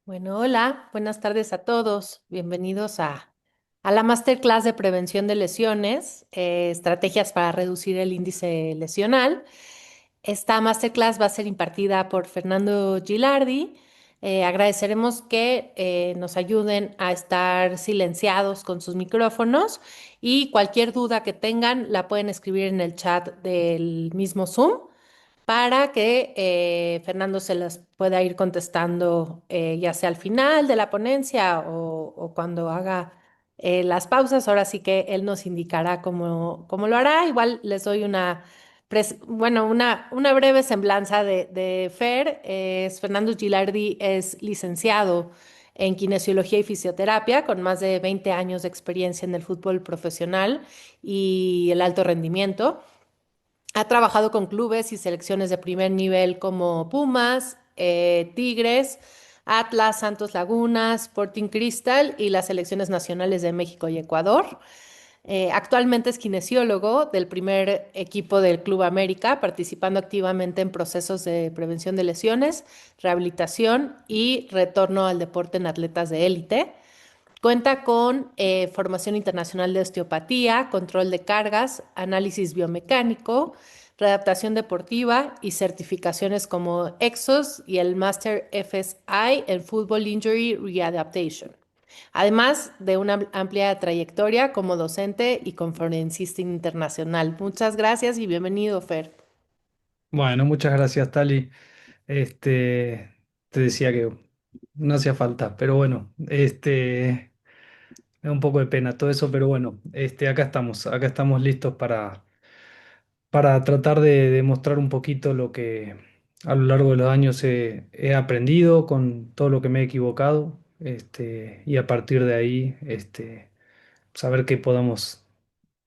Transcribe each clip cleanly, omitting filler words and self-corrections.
Bueno, hola, buenas tardes a todos. Bienvenidos a la masterclass de prevención de lesiones, estrategias para reducir el índice lesional. Esta masterclass va a ser impartida por Fernando Gilardi. Agradeceremos que nos ayuden a estar silenciados con sus micrófonos y cualquier duda que tengan la pueden escribir en el chat del mismo Zoom para que Fernando se las pueda ir contestando ya sea al final de la ponencia o cuando haga las pausas. Ahora sí que él nos indicará cómo lo hará. Igual les doy una breve semblanza de Fer. Fernando Gilardi es licenciado en kinesiología y fisioterapia con más de 20 años de experiencia en el fútbol profesional y el alto rendimiento. Ha trabajado con clubes y selecciones de primer nivel como Pumas, Tigres, Atlas, Santos Laguna, Sporting Cristal y las selecciones nacionales de México y Ecuador. Actualmente es kinesiólogo del primer equipo del Club América, participando activamente en procesos de prevención de lesiones, rehabilitación y retorno al deporte en atletas de élite. Cuenta con formación internacional de osteopatía, control de cargas, análisis biomecánico, readaptación deportiva y certificaciones como EXOS y el Master FSI en Football Injury Readaptation. Además de una amplia trayectoria como docente y conferencista internacional. Muchas gracias y bienvenido, Fer. Bueno, muchas gracias, Tali. Este, te decía que no hacía falta, pero bueno, me da un poco de pena todo eso, pero bueno, acá estamos listos para tratar de demostrar un poquito lo que a lo largo de los años he aprendido con todo lo que me he equivocado, y a partir de ahí, saber que podamos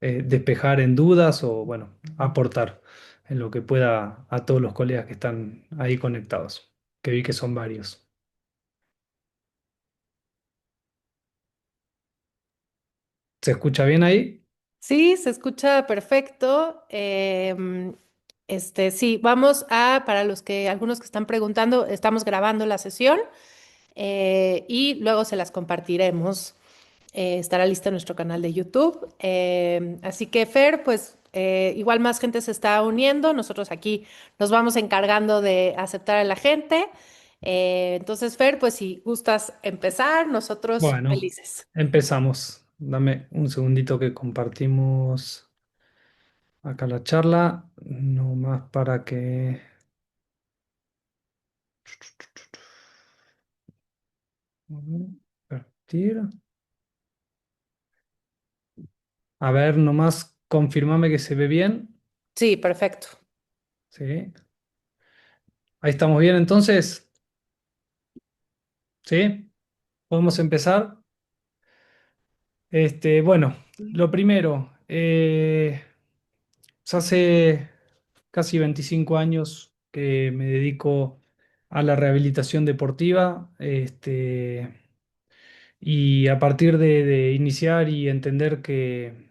despejar en dudas o, bueno, aportar en lo que pueda a todos los colegas que están ahí conectados, que vi que son varios. ¿Se escucha bien ahí? Sí, se escucha perfecto. Sí, para algunos que están preguntando, estamos grabando la sesión y luego se las compartiremos. Estará lista en nuestro canal de YouTube. Así que, Fer, pues igual más gente se está uniendo. Nosotros aquí nos vamos encargando de aceptar a la gente. Entonces, Fer, pues si gustas empezar, nosotros Bueno, felices. empezamos. Dame un segundito que compartimos acá la charla, no más para que... Compartir. A ver, nomás confirmame que se ve bien. Sí, perfecto. Sí. Ahí estamos bien entonces. Sí. Podemos empezar. Bueno, lo primero, hace casi 25 años que me dedico a la rehabilitación deportiva, y a partir de iniciar y entender que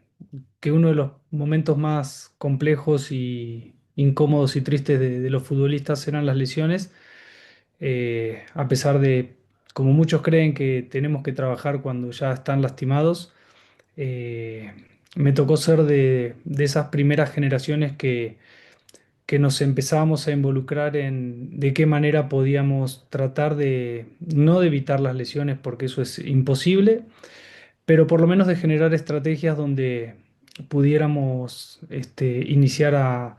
uno de los momentos más complejos y incómodos y tristes de los futbolistas eran las lesiones, a pesar de, como muchos creen que tenemos que trabajar cuando ya están lastimados. eh, Me tocó ser de esas primeras generaciones que nos empezábamos a involucrar en de qué manera podíamos tratar de, no de evitar las lesiones, porque eso es imposible, pero por lo menos de generar estrategias donde pudiéramos iniciar a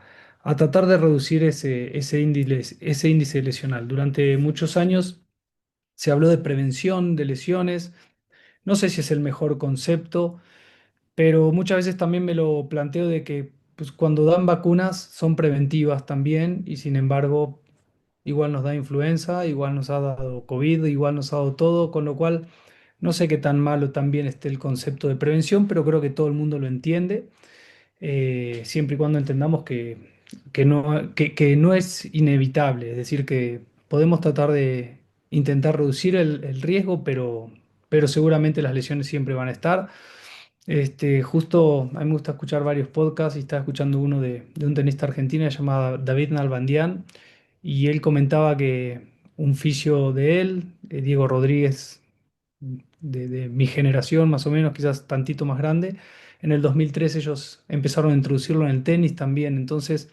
tratar de reducir ese índice lesional. Durante muchos años se habló de prevención de lesiones. No sé si es el mejor concepto, pero muchas veces también me lo planteo de que, pues, cuando dan vacunas son preventivas también, y sin embargo igual nos da influenza, igual nos ha dado COVID, igual nos ha dado todo, con lo cual no sé qué tan malo también esté el concepto de prevención, pero creo que todo el mundo lo entiende, siempre y cuando entendamos que no es inevitable, es decir, que podemos tratar de intentar reducir el riesgo, pero seguramente las lesiones siempre van a estar. Justo a mí me gusta escuchar varios podcasts y estaba escuchando uno de un tenista argentino llamado David Nalbandián, y él comentaba que un fisio de él, Diego Rodríguez, de mi generación más o menos, quizás tantito más grande. En el 2003 ellos empezaron a introducirlo en el tenis también, entonces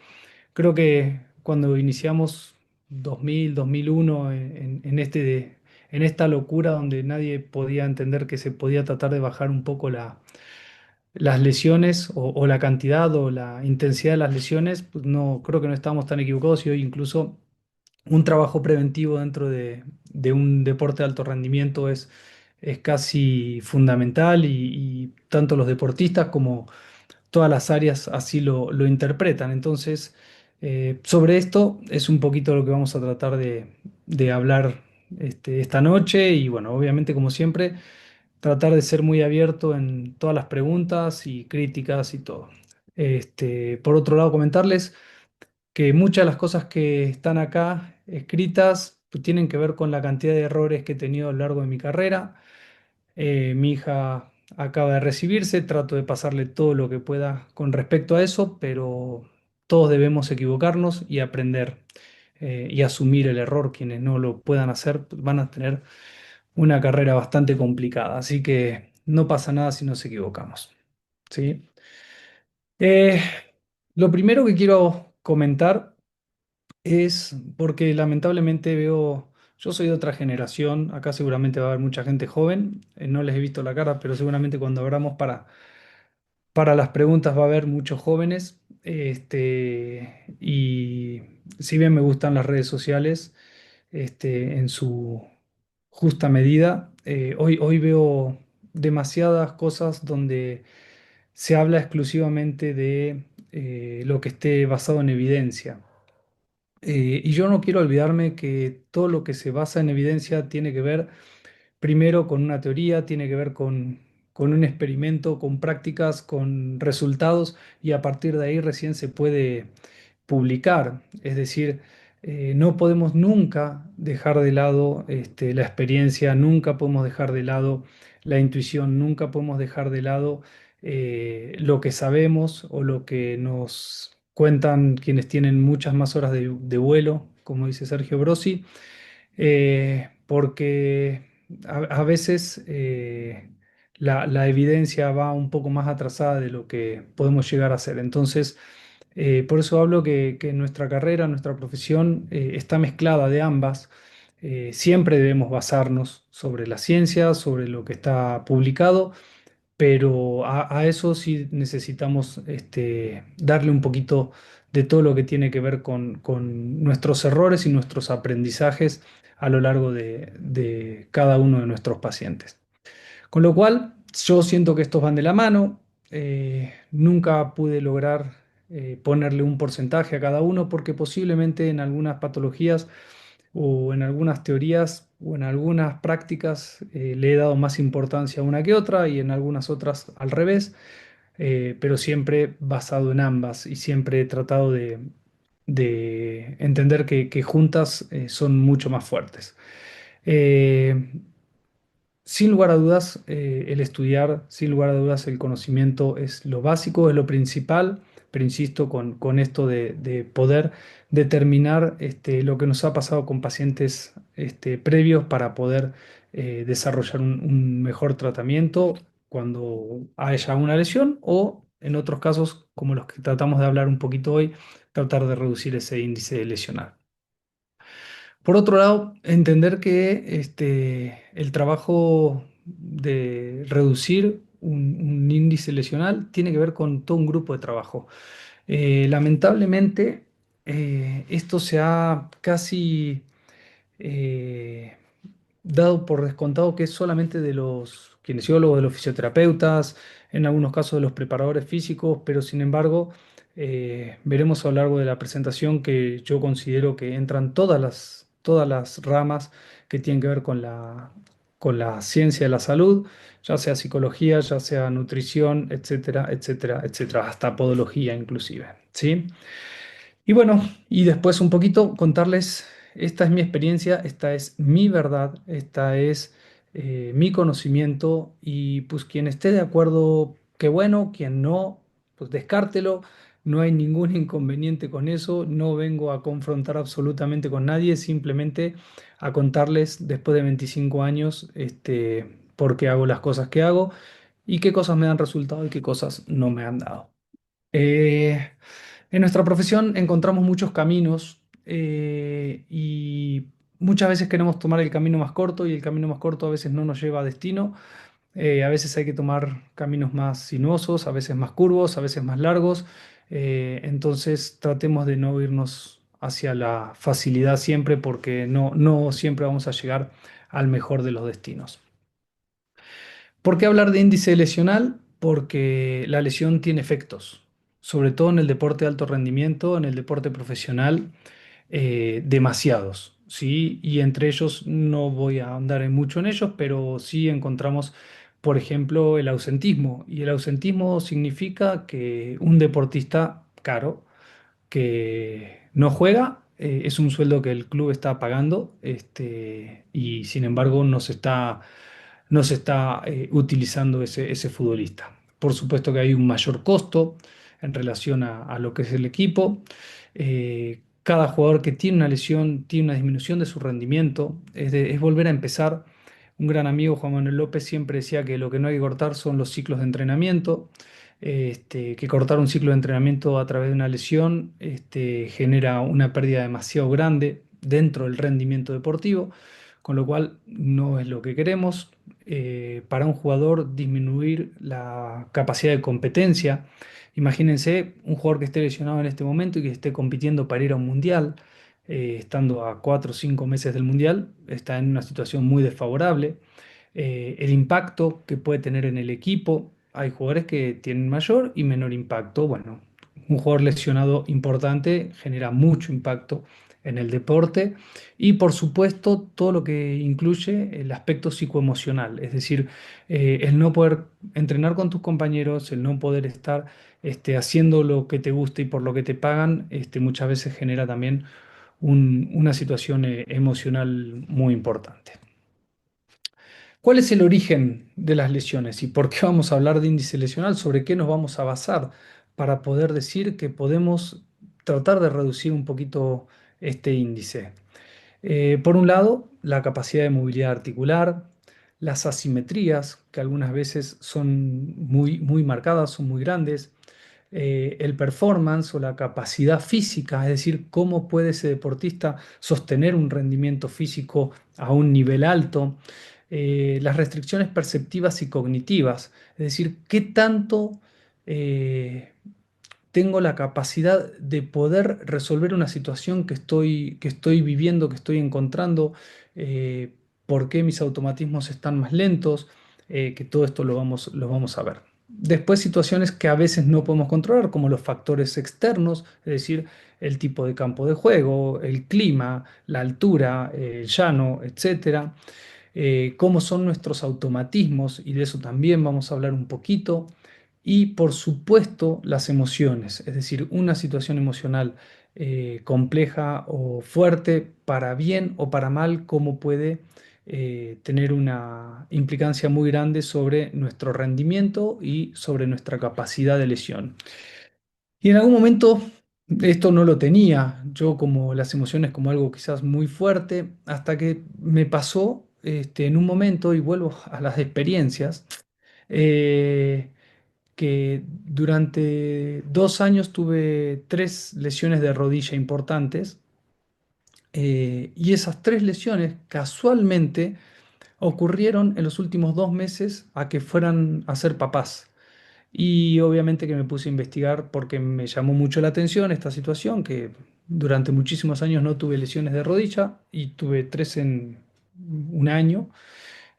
creo que cuando iniciamos 2000, 2001 en esta locura donde nadie podía entender que se podía tratar de bajar un poco las lesiones o la cantidad o la intensidad de las lesiones, pues no, creo que no estábamos tan equivocados y hoy incluso un trabajo preventivo dentro de un deporte de alto rendimiento es casi fundamental y tanto los deportistas como todas las áreas así lo interpretan. Entonces, sobre esto es un poquito lo que vamos a tratar de hablar esta noche y bueno, obviamente como siempre, tratar de ser muy abierto en todas las preguntas y críticas y todo. Por otro lado, comentarles que muchas de las cosas que están acá escritas pues, tienen que ver con la cantidad de errores que he tenido a lo largo de mi carrera. Mi hija acaba de recibirse, trato de pasarle todo lo que pueda con respecto a eso, pero todos debemos equivocarnos y aprender y asumir el error. Quienes no lo puedan hacer pues, van a tener una carrera bastante complicada, así que no pasa nada si nos equivocamos, ¿sí? Eh, lo primero que quiero comentar es porque lamentablemente veo, yo soy de otra generación, acá seguramente va a haber mucha gente joven, no les he visto la cara, pero seguramente cuando abramos para las preguntas va a haber muchos jóvenes, y si bien me gustan las redes sociales, en su justa medida, hoy veo demasiadas cosas donde se habla exclusivamente de lo que esté basado en evidencia. Y yo no quiero olvidarme que todo lo que se basa en evidencia tiene que ver primero con una teoría, tiene que ver con un experimento, con prácticas, con resultados, y a partir de ahí recién se puede publicar. Es decir, no podemos nunca dejar de lado la experiencia, nunca podemos dejar de lado la intuición, nunca podemos dejar de lado lo que sabemos o lo que nos cuentan quienes tienen muchas más horas de vuelo, como dice Sergio Brosi, porque a veces la evidencia va un poco más atrasada de lo que podemos llegar a hacer. Entonces, por eso hablo que nuestra carrera, nuestra profesión está mezclada de ambas. Siempre debemos basarnos sobre la ciencia, sobre lo que está publicado, pero a eso sí necesitamos darle un poquito de todo lo que tiene que ver con nuestros errores y nuestros aprendizajes a lo largo de cada uno de nuestros pacientes. Con lo cual, yo siento que estos van de la mano. Nunca pude lograr ponerle un porcentaje a cada uno porque posiblemente en algunas patologías o en algunas teorías o en algunas prácticas le he dado más importancia a una que otra y en algunas otras al revés, pero siempre basado en ambas y siempre he tratado de entender que juntas son mucho más fuertes. Eh, Sin lugar a dudas, el estudiar, sin lugar a dudas, el conocimiento es lo básico, es lo principal, pero insisto con esto de poder determinar lo que nos ha pasado con pacientes previos para poder desarrollar un mejor tratamiento cuando haya una lesión o en otros casos, como los que tratamos de hablar un poquito hoy, tratar de reducir ese índice lesional. Por otro lado, entender que el trabajo de reducir un índice lesional tiene que ver con todo un grupo de trabajo. Lamentablemente, esto se ha casi eh, dado por descontado que es solamente de los kinesiólogos, de los fisioterapeutas, en algunos casos de los preparadores físicos, pero sin embargo, veremos a lo largo de la presentación que yo considero que entran todas las ramas que tienen que ver con la ciencia de la salud, ya sea psicología, ya sea nutrición, etcétera, etcétera, etcétera, hasta podología inclusive, ¿sí? Y bueno, y después un poquito contarles, esta es mi experiencia, esta es mi verdad, esta es mi conocimiento y pues quien esté de acuerdo, qué bueno, quien no, pues descártelo. no hay ningún inconveniente con eso, no vengo a confrontar absolutamente con nadie, simplemente a contarles después de 25 años por qué hago las cosas que hago y qué cosas me dan resultado y qué cosas no me han dado. Eh, en nuestra profesión encontramos muchos caminos y muchas veces queremos tomar el camino más corto y el camino más corto a veces no nos lleva a destino. A veces hay que tomar caminos más sinuosos, a veces más curvos, a veces más largos. Entonces tratemos de no irnos hacia la facilidad siempre porque no siempre vamos a llegar al mejor de los destinos. ¿Por qué hablar de índice lesional? Porque la lesión tiene efectos, sobre todo en el deporte de alto rendimiento, en el deporte profesional, demasiados, ¿sí? Y entre ellos no voy a andar en mucho en ellos, pero sí encontramos, por ejemplo, el ausentismo. Y el ausentismo significa que un deportista caro que no juega, es un sueldo que el club está pagando, y sin embargo no se está utilizando ese futbolista. Por supuesto que hay un mayor costo en relación a lo que es el equipo. Cada jugador que tiene una lesión tiene una disminución de su rendimiento, es volver a empezar. Un gran amigo, Juan Manuel López, siempre decía que lo que no hay que cortar son los ciclos de entrenamiento, que cortar un ciclo de entrenamiento a través de una lesión genera una pérdida demasiado grande dentro del rendimiento deportivo, con lo cual no es lo que queremos. Para un jugador disminuir la capacidad de competencia. Imagínense un jugador que esté lesionado en este momento y que esté compitiendo para ir a un mundial, estando a 4 o 5 meses del mundial, está en una situación muy desfavorable. El impacto que puede tener en el equipo, hay jugadores que tienen mayor y menor impacto. Bueno, un jugador lesionado importante genera mucho impacto en el deporte y por supuesto todo lo que incluye el aspecto psicoemocional, es decir, el no poder entrenar con tus compañeros, el no poder estar haciendo lo que te gusta y por lo que te pagan, muchas veces genera también una situación emocional muy importante. ¿Cuál es el origen de las lesiones y por qué vamos a hablar de índice lesional? ¿Sobre qué nos vamos a basar para poder decir que podemos tratar de reducir un poquito este índice? Por un lado, la capacidad de movilidad articular, las asimetrías, que algunas veces son muy, muy marcadas, son muy grandes, el performance o la capacidad física, es decir, cómo puede ese deportista sostener un rendimiento físico a un nivel alto, las restricciones perceptivas y cognitivas, es decir, qué tanto eh, tengo la capacidad de poder resolver una situación que estoy viviendo, que estoy encontrando, eh, por qué mis automatismos están más lentos, que todo esto lo vamos a ver. Después situaciones que a veces no podemos controlar, como los factores externos, es decir, el tipo de campo de juego, el clima, la altura, el llano, etcétera. Cómo son nuestros automatismos, y de eso también vamos a hablar un poquito. Y por supuesto las emociones, es decir, una situación emocional compleja o fuerte, para bien o para mal, cómo puede tener una implicancia muy grande sobre nuestro rendimiento y sobre nuestra capacidad de lesión. Y en algún momento esto no lo tenía, yo como las emociones como algo quizás muy fuerte, hasta que me pasó en un momento, y vuelvo a las experiencias, eh, que durante 2 años tuve 3 lesiones de rodilla importantes, y esas 3 lesiones casualmente ocurrieron en los últimos 2 meses a que fueran a ser papás. Y obviamente que me puse a investigar porque me llamó mucho la atención esta situación, que durante muchísimos años no tuve lesiones de rodilla y tuve 3 en un año.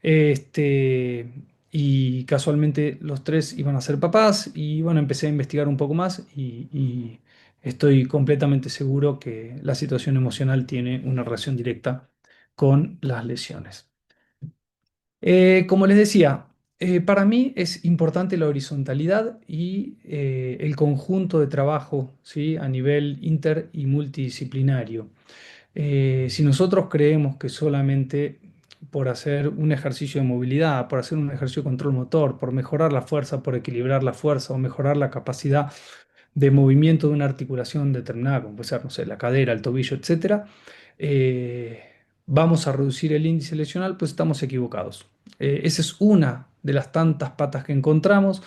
Este, y casualmente los 3 iban a ser papás y bueno, empecé a investigar un poco más y estoy completamente seguro que la situación emocional tiene una relación directa con las lesiones. Como les decía, para mí es importante la horizontalidad y el conjunto de trabajo, ¿sí? A nivel inter y multidisciplinario. Si nosotros creemos que solamente por hacer un ejercicio de movilidad, por hacer un ejercicio de control motor, por mejorar la fuerza, por equilibrar la fuerza o mejorar la capacidad de movimiento de una articulación determinada, como puede ser, no sé, la cadera, el tobillo, etcétera, eh, vamos a reducir el índice lesional, pues estamos equivocados. Esa es una de las tantas patas que encontramos,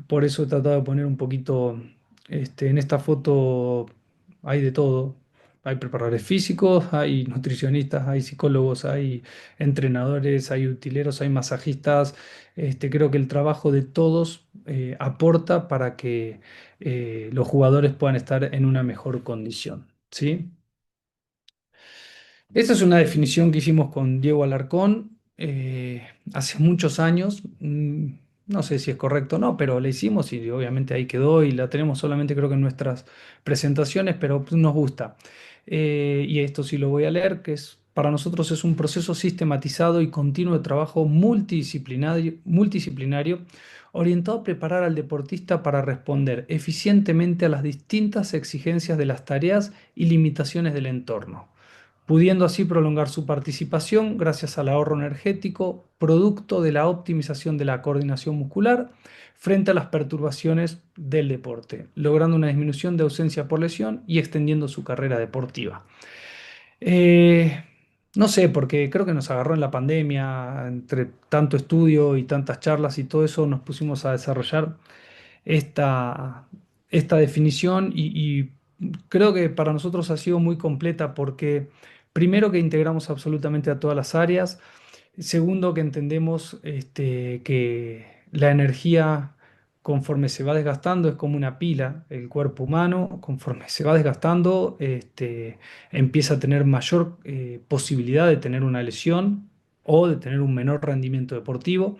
por eso he tratado de poner un poquito, en esta foto hay de todo. Hay preparadores físicos, hay nutricionistas, hay psicólogos, hay entrenadores, hay utileros, hay masajistas. Creo que el trabajo de todos aporta para que los jugadores puedan estar en una mejor condición, ¿sí? Esta es una definición que hicimos con Diego Alarcón hace muchos años. No sé si es correcto o no, pero la hicimos y obviamente ahí quedó y la tenemos solamente creo que en nuestras presentaciones, pero pues, nos gusta. Y esto sí lo voy a leer, que es, para nosotros es un proceso sistematizado y continuo de trabajo multidisciplinario orientado a preparar al deportista para responder eficientemente a las distintas exigencias de las tareas y limitaciones del entorno, pudiendo así prolongar su participación gracias al ahorro energético, producto de la optimización de la coordinación muscular frente a las perturbaciones del deporte, logrando una disminución de ausencia por lesión y extendiendo su carrera deportiva. Eh, no sé, porque creo que nos agarró en la pandemia, entre tanto estudio y tantas charlas y todo eso, nos pusimos a desarrollar esta, esta definición y creo que para nosotros ha sido muy completa porque primero que integramos absolutamente a todas las áreas, segundo que entendemos que la energía conforme se va desgastando es como una pila, el cuerpo humano conforme se va desgastando empieza a tener mayor posibilidad de tener una lesión o de tener un menor rendimiento deportivo.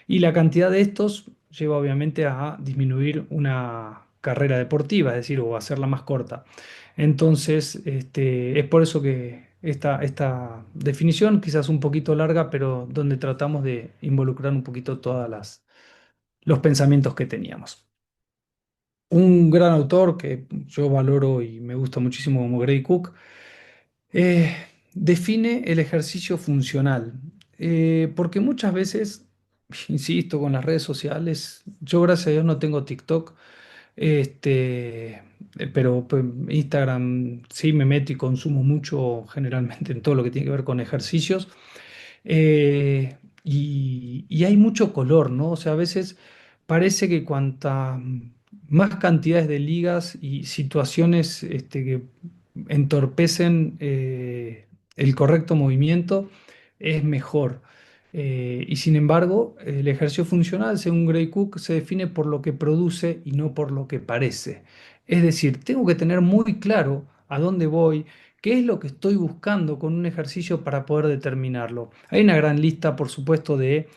Y la cantidad de estos lleva obviamente a disminuir una carrera deportiva, es decir, o hacerla más corta. Entonces, es por eso que esta definición, quizás un poquito larga, pero donde tratamos de involucrar un poquito todas los pensamientos que teníamos. Un gran autor que yo valoro y me gusta muchísimo como Gray Cook, eh, define el ejercicio funcional, porque muchas veces, insisto, con las redes sociales, yo gracias a Dios no tengo TikTok, pero pues, Instagram sí me meto y consumo mucho generalmente en todo lo que tiene que ver con ejercicios. Y hay mucho color, ¿no? O sea, a veces parece que cuanta más cantidades de ligas y situaciones que entorpecen el correcto movimiento, es mejor. Y sin embargo, el ejercicio funcional, según Gray Cook, se define por lo que produce y no por lo que parece. Es decir, tengo que tener muy claro a dónde voy, qué es lo que estoy buscando con un ejercicio para poder determinarlo. Hay una gran lista, por supuesto, de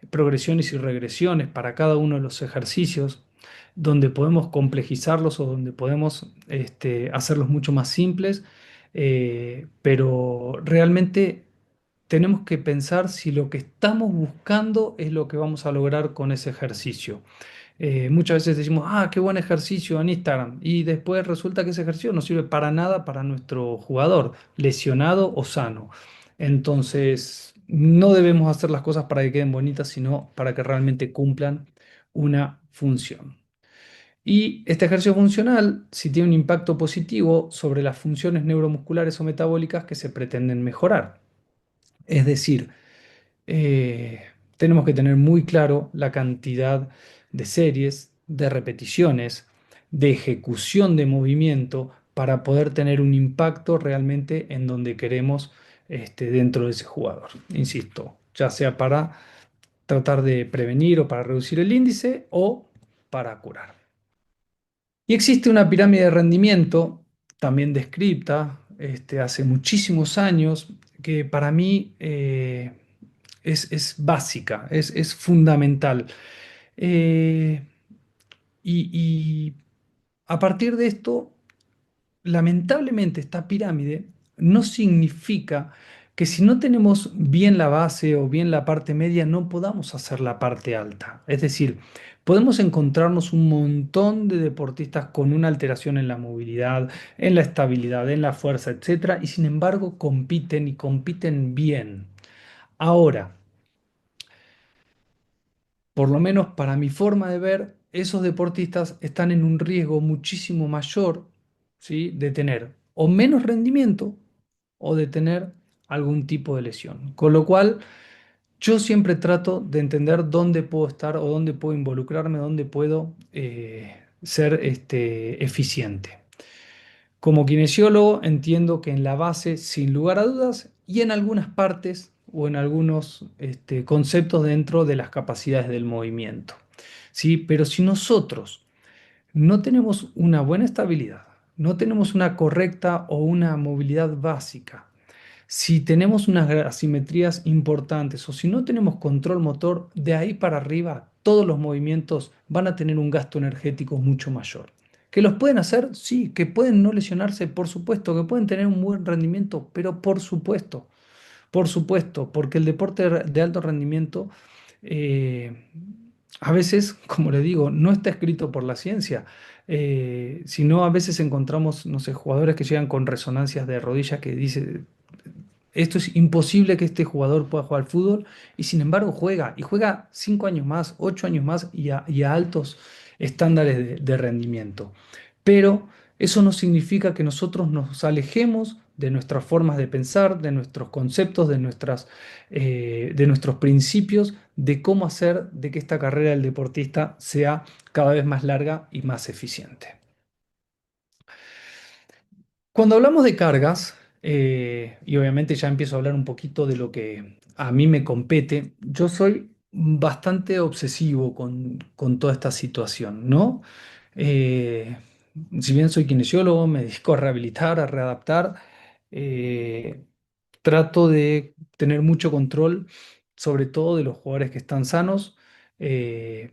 progresiones y regresiones para cada uno de los ejercicios, donde podemos complejizarlos o donde podemos hacerlos mucho más simples, pero realmente tenemos que pensar si lo que estamos buscando es lo que vamos a lograr con ese ejercicio. Muchas veces decimos, ah, qué buen ejercicio en Instagram, y después resulta que ese ejercicio no sirve para nada para nuestro jugador, lesionado o sano. Entonces, no debemos hacer las cosas para que queden bonitas, sino para que realmente cumplan una función. Y este ejercicio funcional, si tiene un impacto positivo sobre las funciones neuromusculares o metabólicas que se pretenden mejorar. Es decir, eh, tenemos que tener muy claro la cantidad de series, de repeticiones, de ejecución de movimiento para poder tener un impacto realmente en donde queremos dentro de ese jugador. Insisto, ya sea para tratar de prevenir o para reducir el índice o para curar. Y existe una pirámide de rendimiento, también descripta hace muchísimos años, que para mí es básica, es fundamental. Eh, y a partir de esto, lamentablemente esta pirámide no significa que si no tenemos bien la base o bien la parte media, no podamos hacer la parte alta. Es decir, podemos encontrarnos un montón de deportistas con una alteración en la movilidad, en la estabilidad, en la fuerza, etcétera, y sin embargo compiten y compiten bien. Ahora, por lo menos para mi forma de ver, esos deportistas están en un riesgo muchísimo mayor, ¿sí? De tener o menos rendimiento o de tener algún tipo de lesión. Con lo cual, yo siempre trato de entender dónde puedo estar o dónde puedo involucrarme, dónde puedo ser eficiente. Como kinesiólogo entiendo que en la base, sin lugar a dudas, y en algunas partes o en algunos conceptos dentro de las capacidades del movimiento. ¿Sí? Pero si nosotros no tenemos una buena estabilidad, no tenemos una correcta o una movilidad básica, si tenemos unas asimetrías importantes o si no tenemos control motor, de ahí para arriba todos los movimientos van a tener un gasto energético mucho mayor. ¿Que los pueden hacer? Sí. ¿Que pueden no lesionarse? Por supuesto. ¿Que pueden tener un buen rendimiento? Pero por supuesto, porque el deporte de alto rendimiento eh, a veces, como le digo, no está escrito por la ciencia, sino a veces encontramos, no sé, jugadores que llegan con resonancias de rodillas que dice, esto es imposible que este jugador pueda jugar al fútbol y sin embargo juega y juega 5 años más, 8 años más y a altos estándares de rendimiento. Pero eso no significa que nosotros nos alejemos de nuestras formas de pensar, de nuestros conceptos, de nuestros principios, de cómo hacer de que esta carrera del deportista sea cada vez más larga y más eficiente. Cuando hablamos de cargas, y obviamente ya empiezo a hablar un poquito de lo que a mí me compete, yo soy bastante obsesivo con toda esta situación, ¿no? Eh, si bien soy kinesiólogo, me dedico a rehabilitar, a readaptar, eh, trato de tener mucho control, sobre todo de los jugadores que están sanos,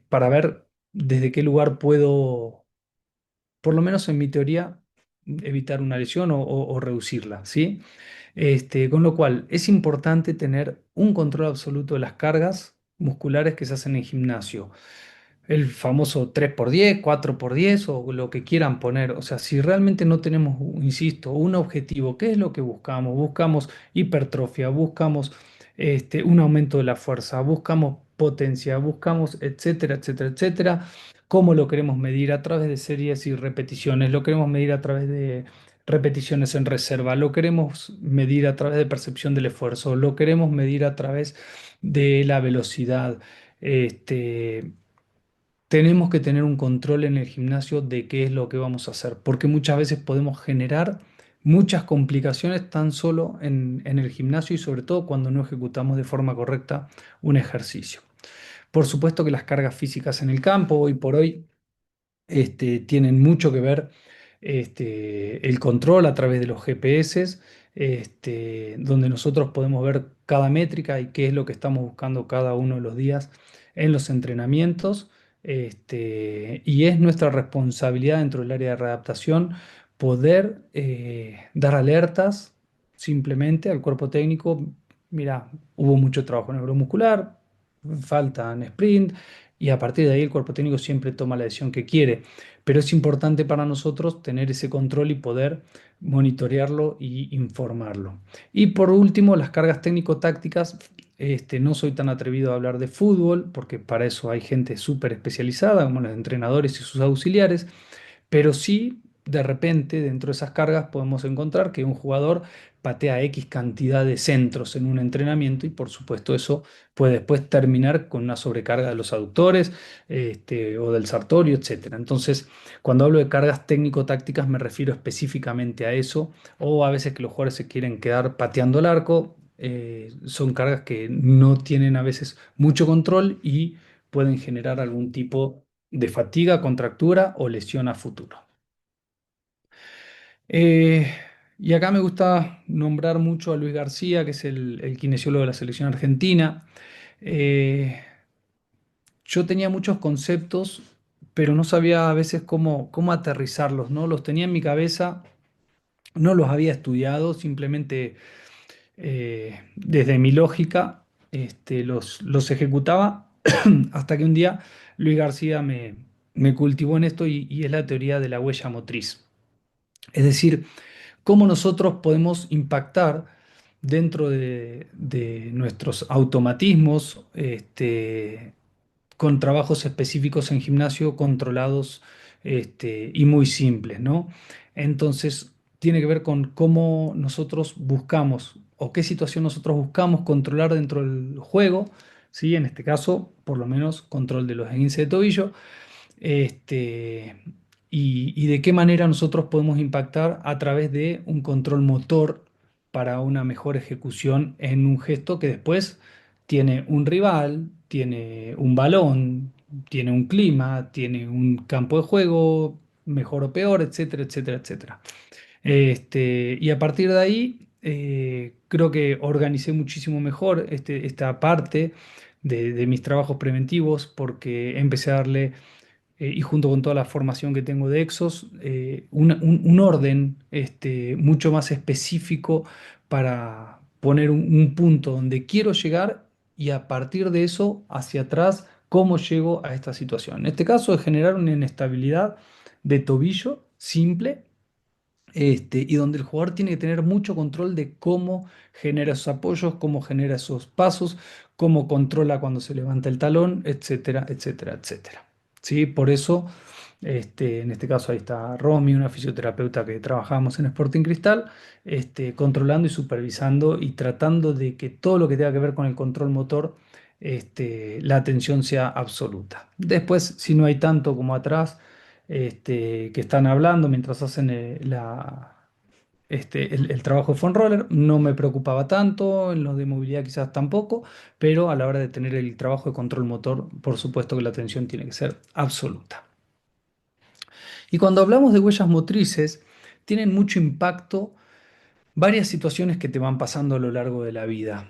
para ver desde qué lugar puedo por lo menos en mi teoría, evitar una lesión o reducirla, ¿sí? Con lo cual, es importante tener un control absoluto de las cargas musculares que se hacen en gimnasio. El famoso 3x10, 4x10 o lo que quieran poner. O sea, si realmente no tenemos, insisto, un objetivo, ¿qué es lo que buscamos? Buscamos hipertrofia, buscamos un aumento de la fuerza, buscamos potencia, buscamos etcétera, etcétera, etcétera. ¿Cómo lo queremos medir? A través de series y repeticiones. Lo queremos medir a través de repeticiones en reserva. Lo queremos medir a través de percepción del esfuerzo. Lo queremos medir a través de la velocidad. Este, tenemos que tener un control en el gimnasio de qué es lo que vamos a hacer, porque muchas veces podemos generar muchas complicaciones tan solo en el gimnasio y sobre todo cuando no ejecutamos de forma correcta un ejercicio. Por supuesto que las cargas físicas en el campo, hoy por hoy, tienen mucho que ver el control a través de los GPS, donde nosotros podemos ver cada métrica y qué es lo que estamos buscando cada uno de los días en los entrenamientos. Y es nuestra responsabilidad dentro del área de readaptación poder dar alertas simplemente al cuerpo técnico. Mira, hubo mucho trabajo neuromuscular, faltan sprint, y a partir de ahí el cuerpo técnico siempre toma la decisión que quiere. Pero es importante para nosotros tener ese control y poder monitorearlo y informarlo. Y por último, las cargas técnico-tácticas. No soy tan atrevido a hablar de fútbol, porque para eso hay gente súper especializada, como los entrenadores y sus auxiliares, pero sí, de repente, dentro de esas cargas podemos encontrar que un jugador patea X cantidad de centros en un entrenamiento y por supuesto eso puede después terminar con una sobrecarga de los aductores o del sartorio, etcétera. Entonces, cuando hablo de cargas técnico-tácticas me refiero específicamente a eso, o a veces que los jugadores se quieren quedar pateando el arco. Son cargas que no tienen a veces mucho control y pueden generar algún tipo de fatiga, contractura o lesión a futuro. Eh, y acá me gusta nombrar mucho a Luis García, que es el kinesiólogo de la selección argentina. Eh, yo tenía muchos conceptos, pero no sabía a veces cómo aterrizarlos, ¿no? Los tenía en mi cabeza, no los había estudiado, simplemente desde mi lógica los ejecutaba hasta que un día Luis García me cultivó en esto y es la teoría de la huella motriz. Es decir, cómo nosotros podemos impactar dentro de nuestros automatismos, con trabajos específicos en gimnasio controlados y muy simples, ¿no? Entonces, tiene que ver con cómo nosotros buscamos o qué situación nosotros buscamos controlar dentro del juego, ¿sí? En este caso, por lo menos, control de los esguinces de tobillo, este, y de qué manera nosotros podemos impactar a través de un control motor para una mejor ejecución en un gesto que después tiene un rival, tiene un balón, tiene un clima, tiene un campo de juego, mejor o peor, etcétera, etcétera, etcétera. Y a partir de ahí, creo que organicé muchísimo mejor esta parte de mis trabajos preventivos porque empecé a darle y junto con toda la formación que tengo de Exos, un orden mucho más específico para poner un punto donde quiero llegar y a partir de eso hacia atrás, cómo llego a esta situación. En este caso es generar una inestabilidad de tobillo simple, y donde el jugador tiene que tener mucho control de cómo genera esos apoyos, cómo genera esos pasos, cómo controla cuando se levanta el talón, etcétera, etcétera, etcétera. ¿Sí? Por eso, en este caso ahí está Romy, una fisioterapeuta que trabajamos en Sporting Cristal, controlando y supervisando y tratando de que todo lo que tenga que ver con el control motor, la atención sea absoluta. Después, si no hay tanto como atrás, que están hablando mientras hacen el trabajo de phone roller. No me preocupaba tanto, en los de movilidad quizás tampoco, pero a la hora de tener el trabajo de control motor, por supuesto que la atención tiene que ser absoluta. Y cuando hablamos de huellas motrices, tienen mucho impacto varias situaciones que te van pasando a lo largo de la vida.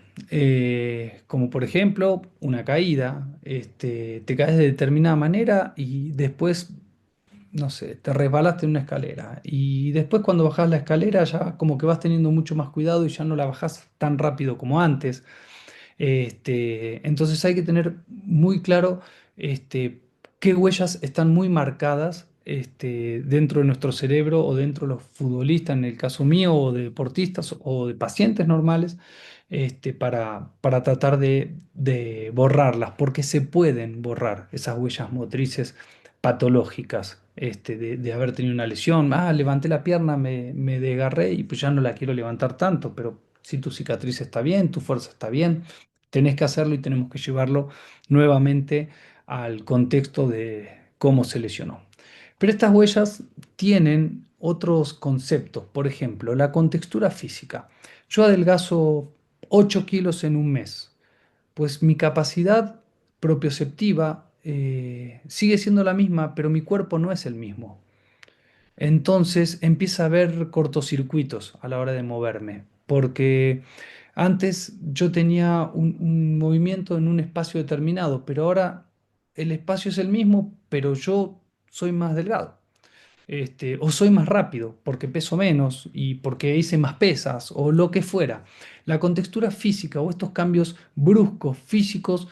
Como por ejemplo una caída, te caes de determinada manera y después no sé, te resbalaste en una escalera y después cuando bajás la escalera ya como que vas teniendo mucho más cuidado y ya no la bajás tan rápido como antes. Entonces hay que tener muy claro este, qué huellas están muy marcadas dentro de nuestro cerebro o dentro de los futbolistas, en el caso mío, o de deportistas o de pacientes normales, para tratar de borrarlas, porque se pueden borrar esas huellas motrices patológicas. De haber tenido una lesión, levanté la pierna, me desgarré y pues ya no la quiero levantar tanto, pero si tu cicatriz está bien, tu fuerza está bien, tenés que hacerlo y tenemos que llevarlo nuevamente al contexto de cómo se lesionó. Pero estas huellas tienen otros conceptos, por ejemplo, la contextura física. Yo adelgazo 8 kilos en un mes, pues mi capacidad propioceptiva sigue siendo la misma, pero mi cuerpo no es el mismo. Entonces empieza a haber cortocircuitos a la hora de moverme, porque antes yo tenía un movimiento en un espacio determinado, pero ahora el espacio es el mismo, pero yo soy más delgado. O soy más rápido porque peso menos y porque hice más pesas o lo que fuera. La contextura física o estos cambios bruscos físicos,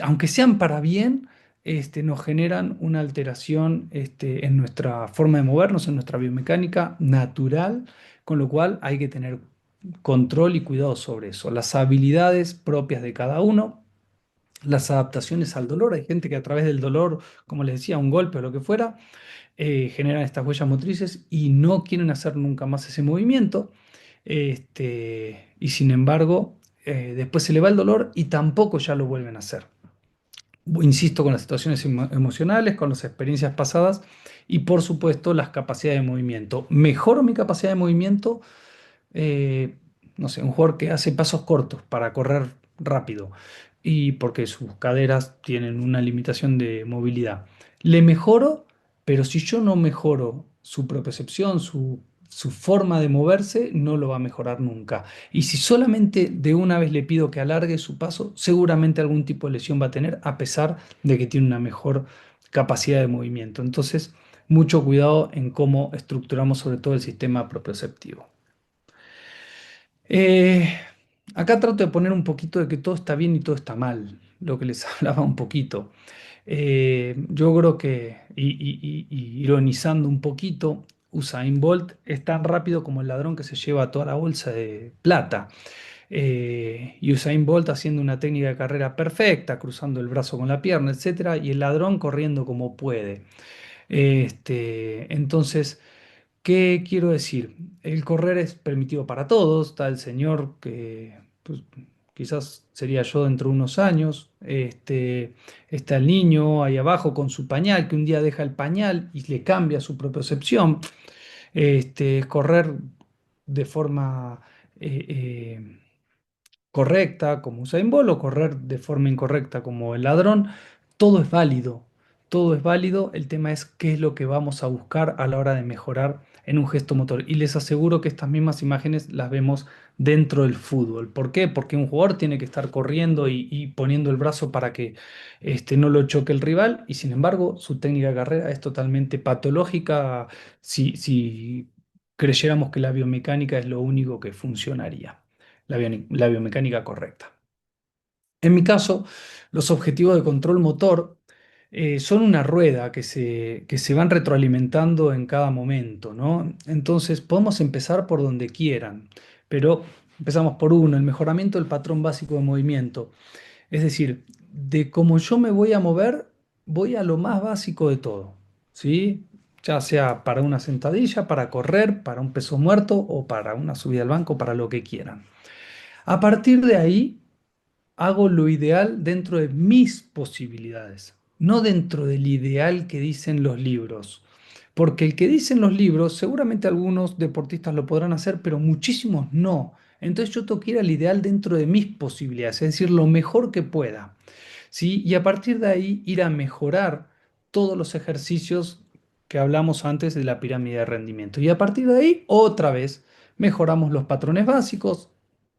aunque sean para bien, nos generan una alteración en nuestra forma de movernos, en nuestra biomecánica natural, con lo cual hay que tener control y cuidado sobre eso. Las habilidades propias de cada uno, las adaptaciones al dolor. Hay gente que a través del dolor, como les decía, un golpe o lo que fuera, generan estas huellas motrices y no quieren hacer nunca más ese movimiento. Y sin embargo, después se le va el dolor y tampoco ya lo vuelven a hacer. Insisto con las situaciones emocionales, con las experiencias pasadas y por supuesto las capacidades de movimiento. Mejoro mi capacidad de movimiento, eh, no sé, un jugador que hace pasos cortos para correr rápido y porque sus caderas tienen una limitación de movilidad. Le mejoro, pero si yo no mejoro su propiocepción, su forma de moverse, no lo va a mejorar nunca. Y si solamente de una vez le pido que alargue su paso, seguramente algún tipo de lesión va a tener, a pesar de que tiene una mejor capacidad de movimiento. Entonces, mucho cuidado en cómo estructuramos sobre todo el sistema propioceptivo. Eh, Acá trato de poner un poquito de que todo está bien y todo está mal, lo que les hablaba un poquito. Yo creo que, y ironizando un poquito, Usain Bolt es tan rápido como el ladrón que se lleva toda la bolsa de plata. y Usain Bolt haciendo una técnica de carrera perfecta, cruzando el brazo con la pierna, etcétera, y el ladrón corriendo como puede. Entonces, ¿qué quiero decir? El correr es permitido para todos. Está el señor que pues, quizás sería yo dentro de unos años. Está el niño ahí abajo con su pañal, que un día deja el pañal y le cambia su propiocepción. Correr de forma eh, eh, correcta como Usain Bolt o correr de forma incorrecta como el ladrón, todo es válido, todo es válido. El tema es qué es lo que vamos a buscar a la hora de mejorar en un gesto motor. Y les aseguro que estas mismas imágenes las vemos dentro del fútbol. ¿Por qué? Porque un jugador tiene que estar corriendo y poniendo el brazo para que no lo choque el rival y sin embargo su técnica de carrera es totalmente patológica si creyéramos que la biomecánica es lo único que funcionaría la biomecánica correcta. En mi caso, los objetivos de control motor son una rueda que se van retroalimentando en cada momento, ¿no? Entonces, podemos empezar por donde quieran, pero empezamos por uno, el mejoramiento del patrón básico de movimiento. Es decir, de cómo yo me voy a mover, voy a lo más básico de todo, ¿sí? Ya sea para una sentadilla, para correr, para un peso muerto o para una subida al banco, para lo que quieran. A partir de ahí, hago lo ideal dentro de mis posibilidades, no dentro del ideal que dicen los libros. Porque el que dicen los libros, seguramente algunos deportistas lo podrán hacer, pero muchísimos no. Entonces yo tengo que ir al ideal dentro de mis posibilidades, es decir, lo mejor que pueda. ¿Sí? Y a partir de ahí ir a mejorar todos los ejercicios que hablamos antes de la pirámide de rendimiento. Y a partir de ahí, otra vez, mejoramos los patrones básicos,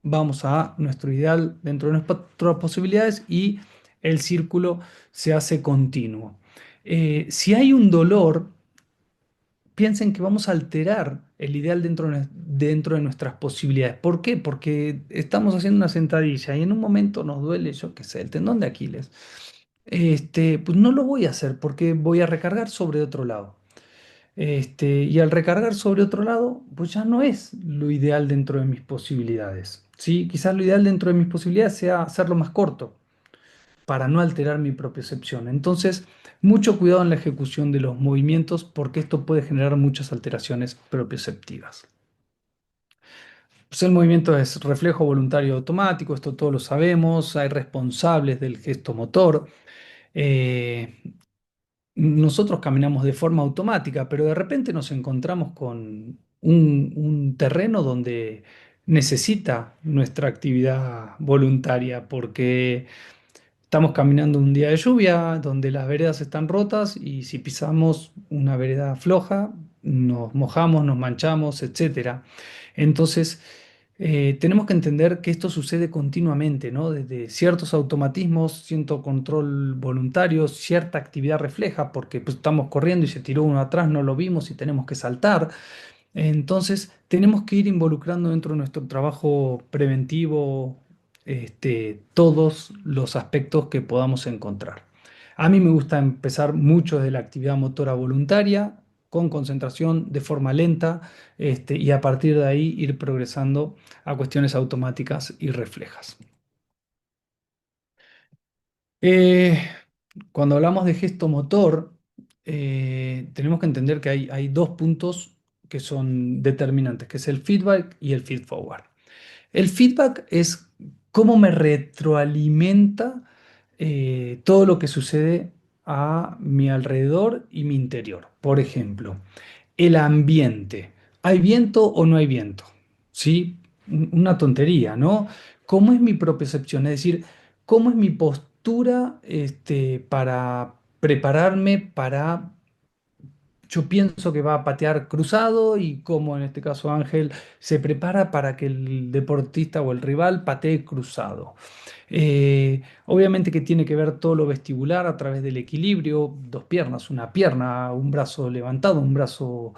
vamos a nuestro ideal dentro de nuestras posibilidades y el círculo se hace continuo. Si hay un dolor, piensen que vamos a alterar el ideal dentro de nuestras posibilidades. ¿Por qué? Porque estamos haciendo una sentadilla y en un momento nos duele, yo qué sé, el tendón de Aquiles. Pues no lo voy a hacer porque voy a recargar sobre otro lado. Y al recargar sobre otro lado, pues ya no es lo ideal dentro de mis posibilidades. ¿Sí? Quizás lo ideal dentro de mis posibilidades sea hacerlo más corto para no alterar mi propiocepción. Entonces, mucho cuidado en la ejecución de los movimientos porque esto puede generar muchas alteraciones propioceptivas. Pues el movimiento es reflejo voluntario automático, esto todos lo sabemos, hay responsables del gesto motor. Eh, Nosotros caminamos de forma automática, pero de repente nos encontramos con un terreno donde necesita nuestra actividad voluntaria porque estamos caminando un día de lluvia donde las veredas están rotas y si pisamos una vereda floja nos mojamos, nos manchamos, etcétera. Entonces, tenemos que entender que esto sucede continuamente, ¿no? Desde ciertos automatismos, cierto control voluntario, cierta actividad refleja, porque pues, estamos corriendo y se tiró uno atrás, no lo vimos y tenemos que saltar. Entonces, tenemos que ir involucrando dentro de nuestro trabajo preventivo, todos los aspectos que podamos encontrar. A mí me gusta empezar mucho desde la actividad motora voluntaria, con concentración, de forma lenta, y a partir de ahí ir progresando a cuestiones automáticas y reflejas. Eh, Cuando hablamos de gesto motor, tenemos que entender que hay dos puntos que son determinantes, que es el feedback y el feed forward. El feedback es cómo me retroalimenta todo lo que sucede a mi alrededor y mi interior. Por ejemplo, el ambiente. ¿Hay viento o no hay viento? ¿Sí? Una tontería, ¿no? ¿Cómo es mi propiocepción? Es decir, ¿cómo es mi postura para prepararme para yo pienso que va a patear cruzado y como en este caso Ángel se prepara para que el deportista o el rival patee cruzado. Obviamente que tiene que ver todo lo vestibular a través del equilibrio, dos piernas, una pierna, un brazo levantado, un brazo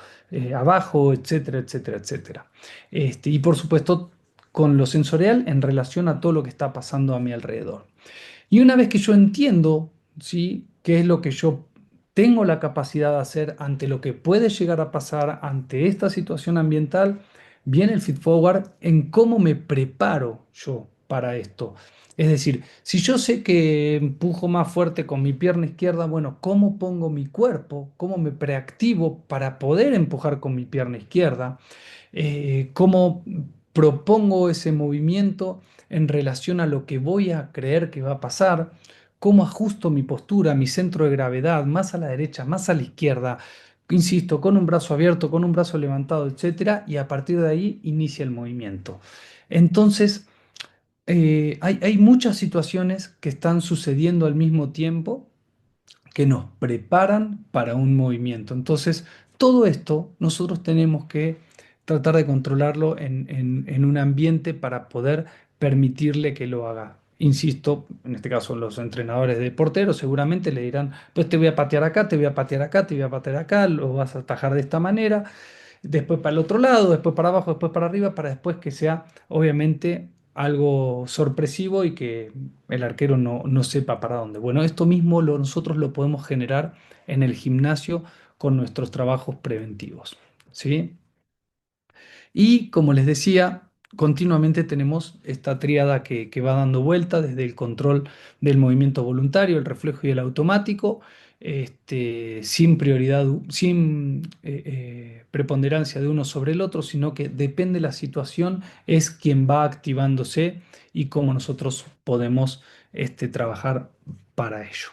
abajo, etcétera, etcétera, etcétera. Y por supuesto con lo sensorial en relación a todo lo que está pasando a mi alrededor. Y una vez que yo entiendo, ¿sí? qué es lo que yo tengo la capacidad de hacer ante lo que puede llegar a pasar ante esta situación ambiental, viene el feed forward en cómo me preparo yo para esto. Es decir, si yo sé que empujo más fuerte con mi pierna izquierda, bueno, ¿cómo pongo mi cuerpo? ¿Cómo me preactivo para poder empujar con mi pierna izquierda? ¿Cómo propongo ese movimiento en relación a lo que voy a creer que va a pasar? ¿Cómo ajusto mi postura, mi centro de gravedad, más a la derecha, más a la izquierda? Insisto, con un brazo abierto, con un brazo levantado, etcétera, y a partir de ahí inicia el movimiento. Entonces, hay muchas situaciones que están sucediendo al mismo tiempo que nos preparan para un movimiento. Entonces, todo esto nosotros tenemos que tratar de controlarlo en un ambiente para poder permitirle que lo haga. Insisto, en este caso los entrenadores de porteros seguramente le dirán, pues te voy a patear acá, te voy a patear acá, te voy a patear acá, lo vas a atajar de esta manera, después para el otro lado, después para abajo, después para arriba, para después que sea obviamente algo sorpresivo y que el arquero no sepa para dónde. Bueno, esto mismo nosotros lo podemos generar en el gimnasio con nuestros trabajos preventivos, ¿sí? Y como les decía, continuamente tenemos esta tríada que va dando vuelta desde el control del movimiento voluntario, el reflejo y el automático, sin prioridad, sin preponderancia de uno sobre el otro, sino que depende de la situación, es quien va activándose y cómo nosotros podemos trabajar para ello.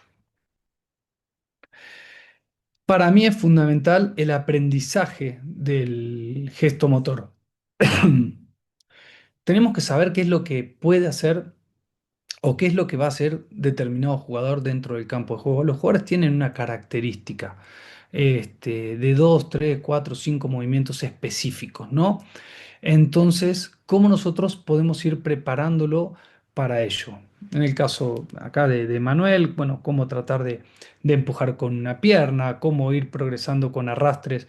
Para mí es fundamental el aprendizaje del gesto motor. Tenemos que saber qué es lo que puede hacer o qué es lo que va a hacer determinado jugador dentro del campo de juego. Los jugadores tienen una característica de dos, tres, cuatro, cinco movimientos específicos, ¿no? Entonces, ¿cómo nosotros podemos ir preparándolo para ello? En el caso acá de Manuel, bueno, cómo tratar de empujar con una pierna, cómo ir progresando con arrastres,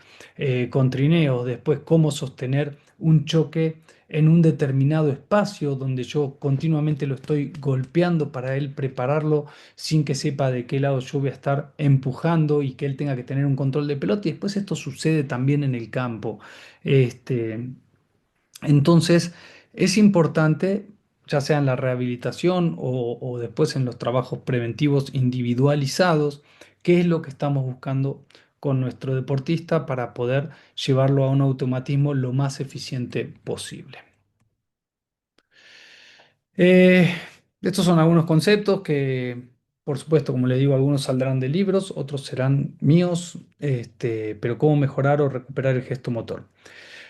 con trineos, después cómo sostener un choque en un determinado espacio donde yo continuamente lo estoy golpeando para él prepararlo sin que sepa de qué lado yo voy a estar empujando y que él tenga que tener un control de pelota. Y después esto sucede también en el campo. Este, entonces, es importante, ya sea en la rehabilitación o después en los trabajos preventivos individualizados, qué es lo que estamos buscando con nuestro deportista para poder llevarlo a un automatismo lo más eficiente posible. Eh, Estos son algunos conceptos que, por supuesto, como les digo, algunos saldrán de libros, otros serán míos, pero cómo mejorar o recuperar el gesto motor.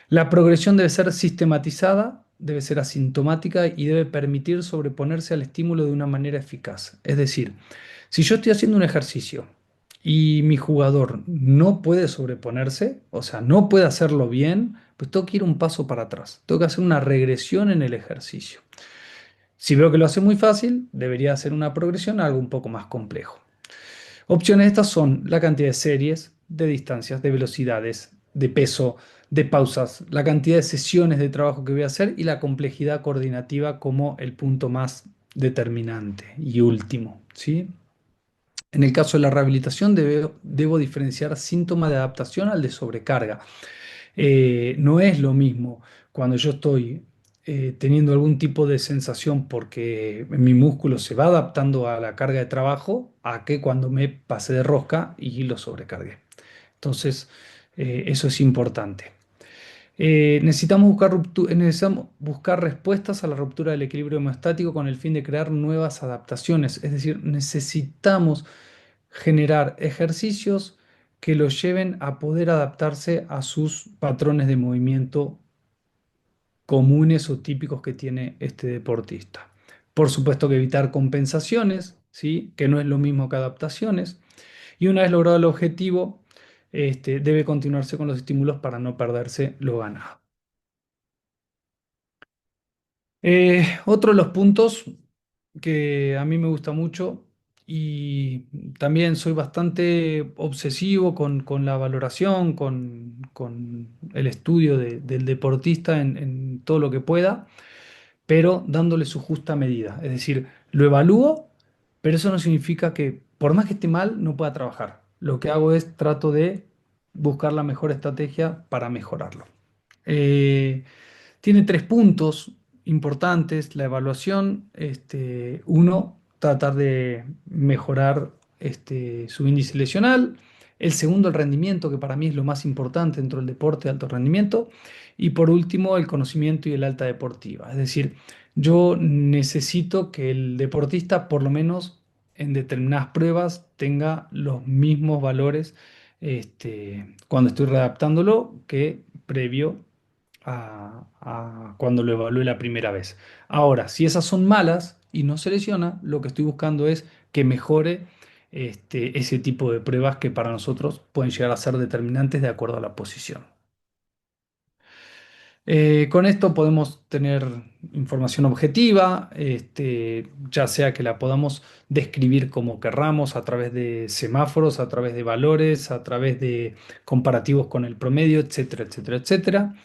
La progresión debe ser sistematizada, debe ser asintomática y debe permitir sobreponerse al estímulo de una manera eficaz. Es decir, si yo estoy haciendo un ejercicio y mi jugador no puede sobreponerse, o sea, no puede hacerlo bien, pues tengo que ir un paso para atrás. Tengo que hacer una regresión en el ejercicio. Si veo que lo hace muy fácil, debería hacer una progresión a algo un poco más complejo. Opciones estas son la cantidad de series, de distancias, de velocidades, de peso, de pausas, la cantidad de sesiones de trabajo que voy a hacer y la complejidad coordinativa como el punto más determinante y último, ¿sí? En el caso de la rehabilitación debo diferenciar síntoma de adaptación al de sobrecarga. No es lo mismo cuando yo estoy teniendo algún tipo de sensación porque mi músculo se va adaptando a la carga de trabajo a que cuando me pase de rosca y lo sobrecargué. Entonces, eso es importante. Necesitamos buscar respuestas a la ruptura del equilibrio homeostático con el fin de crear nuevas adaptaciones. Es decir, necesitamos generar ejercicios que los lleven a poder adaptarse a sus patrones de movimiento comunes o típicos que tiene este deportista. Por supuesto que evitar compensaciones, ¿sí? Que no es lo mismo que adaptaciones. Y una vez logrado el objetivo, debe continuarse con los estímulos para no perderse lo ganado. Otro de los puntos que a mí me gusta mucho y también soy bastante obsesivo con la valoración, con el estudio del deportista en todo lo que pueda, pero dándole su justa medida. Es decir, lo evalúo, pero eso no significa que por más que esté mal, no pueda trabajar. Lo que hago es trato de buscar la mejor estrategia para mejorarlo. Eh, Tiene tres puntos importantes la evaluación. Uno, tratar de mejorar su índice lesional. El segundo, el rendimiento, que para mí es lo más importante dentro del deporte de alto rendimiento. Y por último, el conocimiento y el alta deportiva. Es decir, yo necesito que el deportista, por lo menos en determinadas pruebas, tenga los mismos valores cuando estoy redactándolo que previo a cuando lo evalué la primera vez. Ahora, si esas son malas y no se lesiona, lo que estoy buscando es que mejore ese tipo de pruebas que para nosotros pueden llegar a ser determinantes de acuerdo a la posición. Con esto podemos tener información objetiva, ya sea que la podamos describir como querramos a través de semáforos, a través de valores, a través de comparativos con el promedio, etcétera, etcétera, etcétera.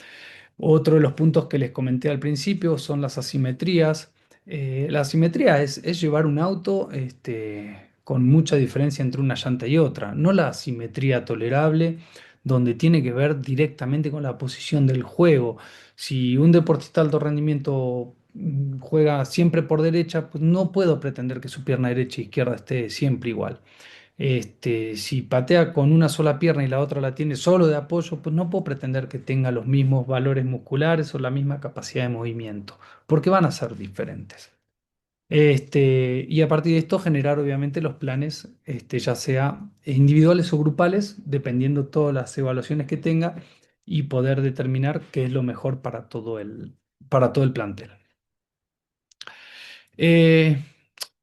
Otro de los puntos que les comenté al principio son las asimetrías. La asimetría es llevar un auto con mucha diferencia entre una llanta y otra, no la asimetría tolerable, donde tiene que ver directamente con la posición del juego. Si un deportista de alto rendimiento juega siempre por derecha, pues no puedo pretender que su pierna derecha e izquierda esté siempre igual. Si patea con una sola pierna y la otra la tiene solo de apoyo, pues no puedo pretender que tenga los mismos valores musculares o la misma capacidad de movimiento, porque van a ser diferentes. Y a partir de esto generar obviamente los planes, ya sea individuales o grupales, dependiendo todas las evaluaciones que tenga y poder determinar qué es lo mejor para todo el plantel. Eh,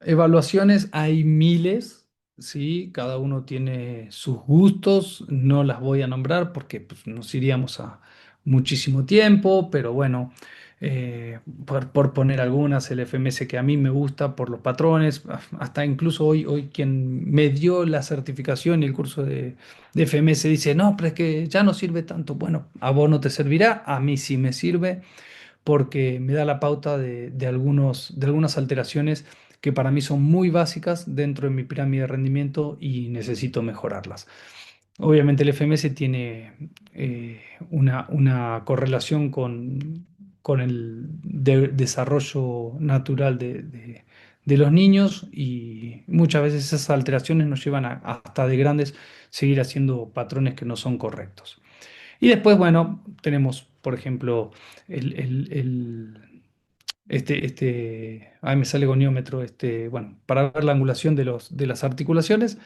Evaluaciones hay miles, ¿sí? Cada uno tiene sus gustos, no las voy a nombrar porque pues, nos iríamos a muchísimo tiempo, pero bueno, por poner algunas, el FMS que a mí me gusta por los patrones, hasta incluso hoy quien me dio la certificación y el curso de FMS dice, no, pero es que ya no sirve tanto. Bueno, a vos no te servirá, a mí sí me sirve porque me da la pauta de algunas alteraciones que para mí son muy básicas dentro de mi pirámide de rendimiento y necesito mejorarlas. Obviamente el FMS tiene una correlación con el desarrollo natural de los niños y muchas veces esas alteraciones nos llevan hasta de grandes seguir haciendo patrones que no son correctos. Y después, bueno, tenemos, por ejemplo, me sale goniómetro, bueno, para ver la angulación de las articulaciones,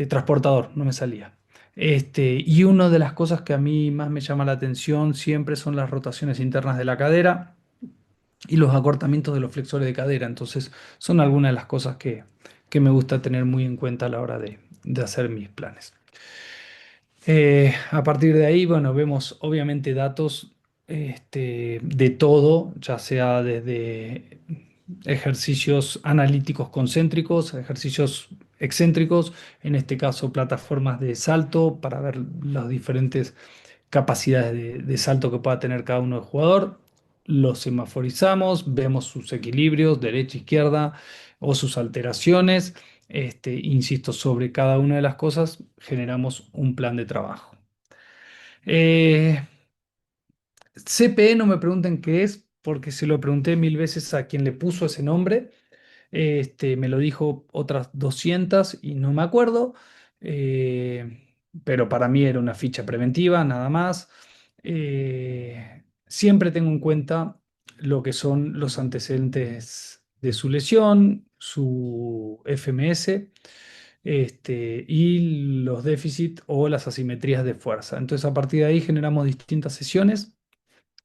transportador, no me salía. Y una de las cosas que a mí más me llama la atención siempre son las rotaciones internas de la cadera y los acortamientos de los flexores de cadera. Entonces, son algunas de las cosas que me gusta tener muy en cuenta a la hora de hacer mis planes. A partir de ahí, bueno, vemos obviamente datos de todo, ya sea desde ejercicios analíticos concéntricos, ejercicios excéntricos, en este caso plataformas de salto para ver las diferentes capacidades de salto que pueda tener cada uno del jugador. Los semaforizamos, vemos sus equilibrios, derecha, izquierda o sus alteraciones. Insisto, sobre cada una de las cosas generamos un plan de trabajo. Eh, CPE no me pregunten qué es, porque se lo pregunté mil veces a quien le puso ese nombre. Me lo dijo otras 200 y no me acuerdo, pero para mí era una ficha preventiva, nada más. Siempre tengo en cuenta lo que son los antecedentes de su lesión, su FMS, y los déficits o las asimetrías de fuerza. Entonces, a partir de ahí generamos distintas sesiones.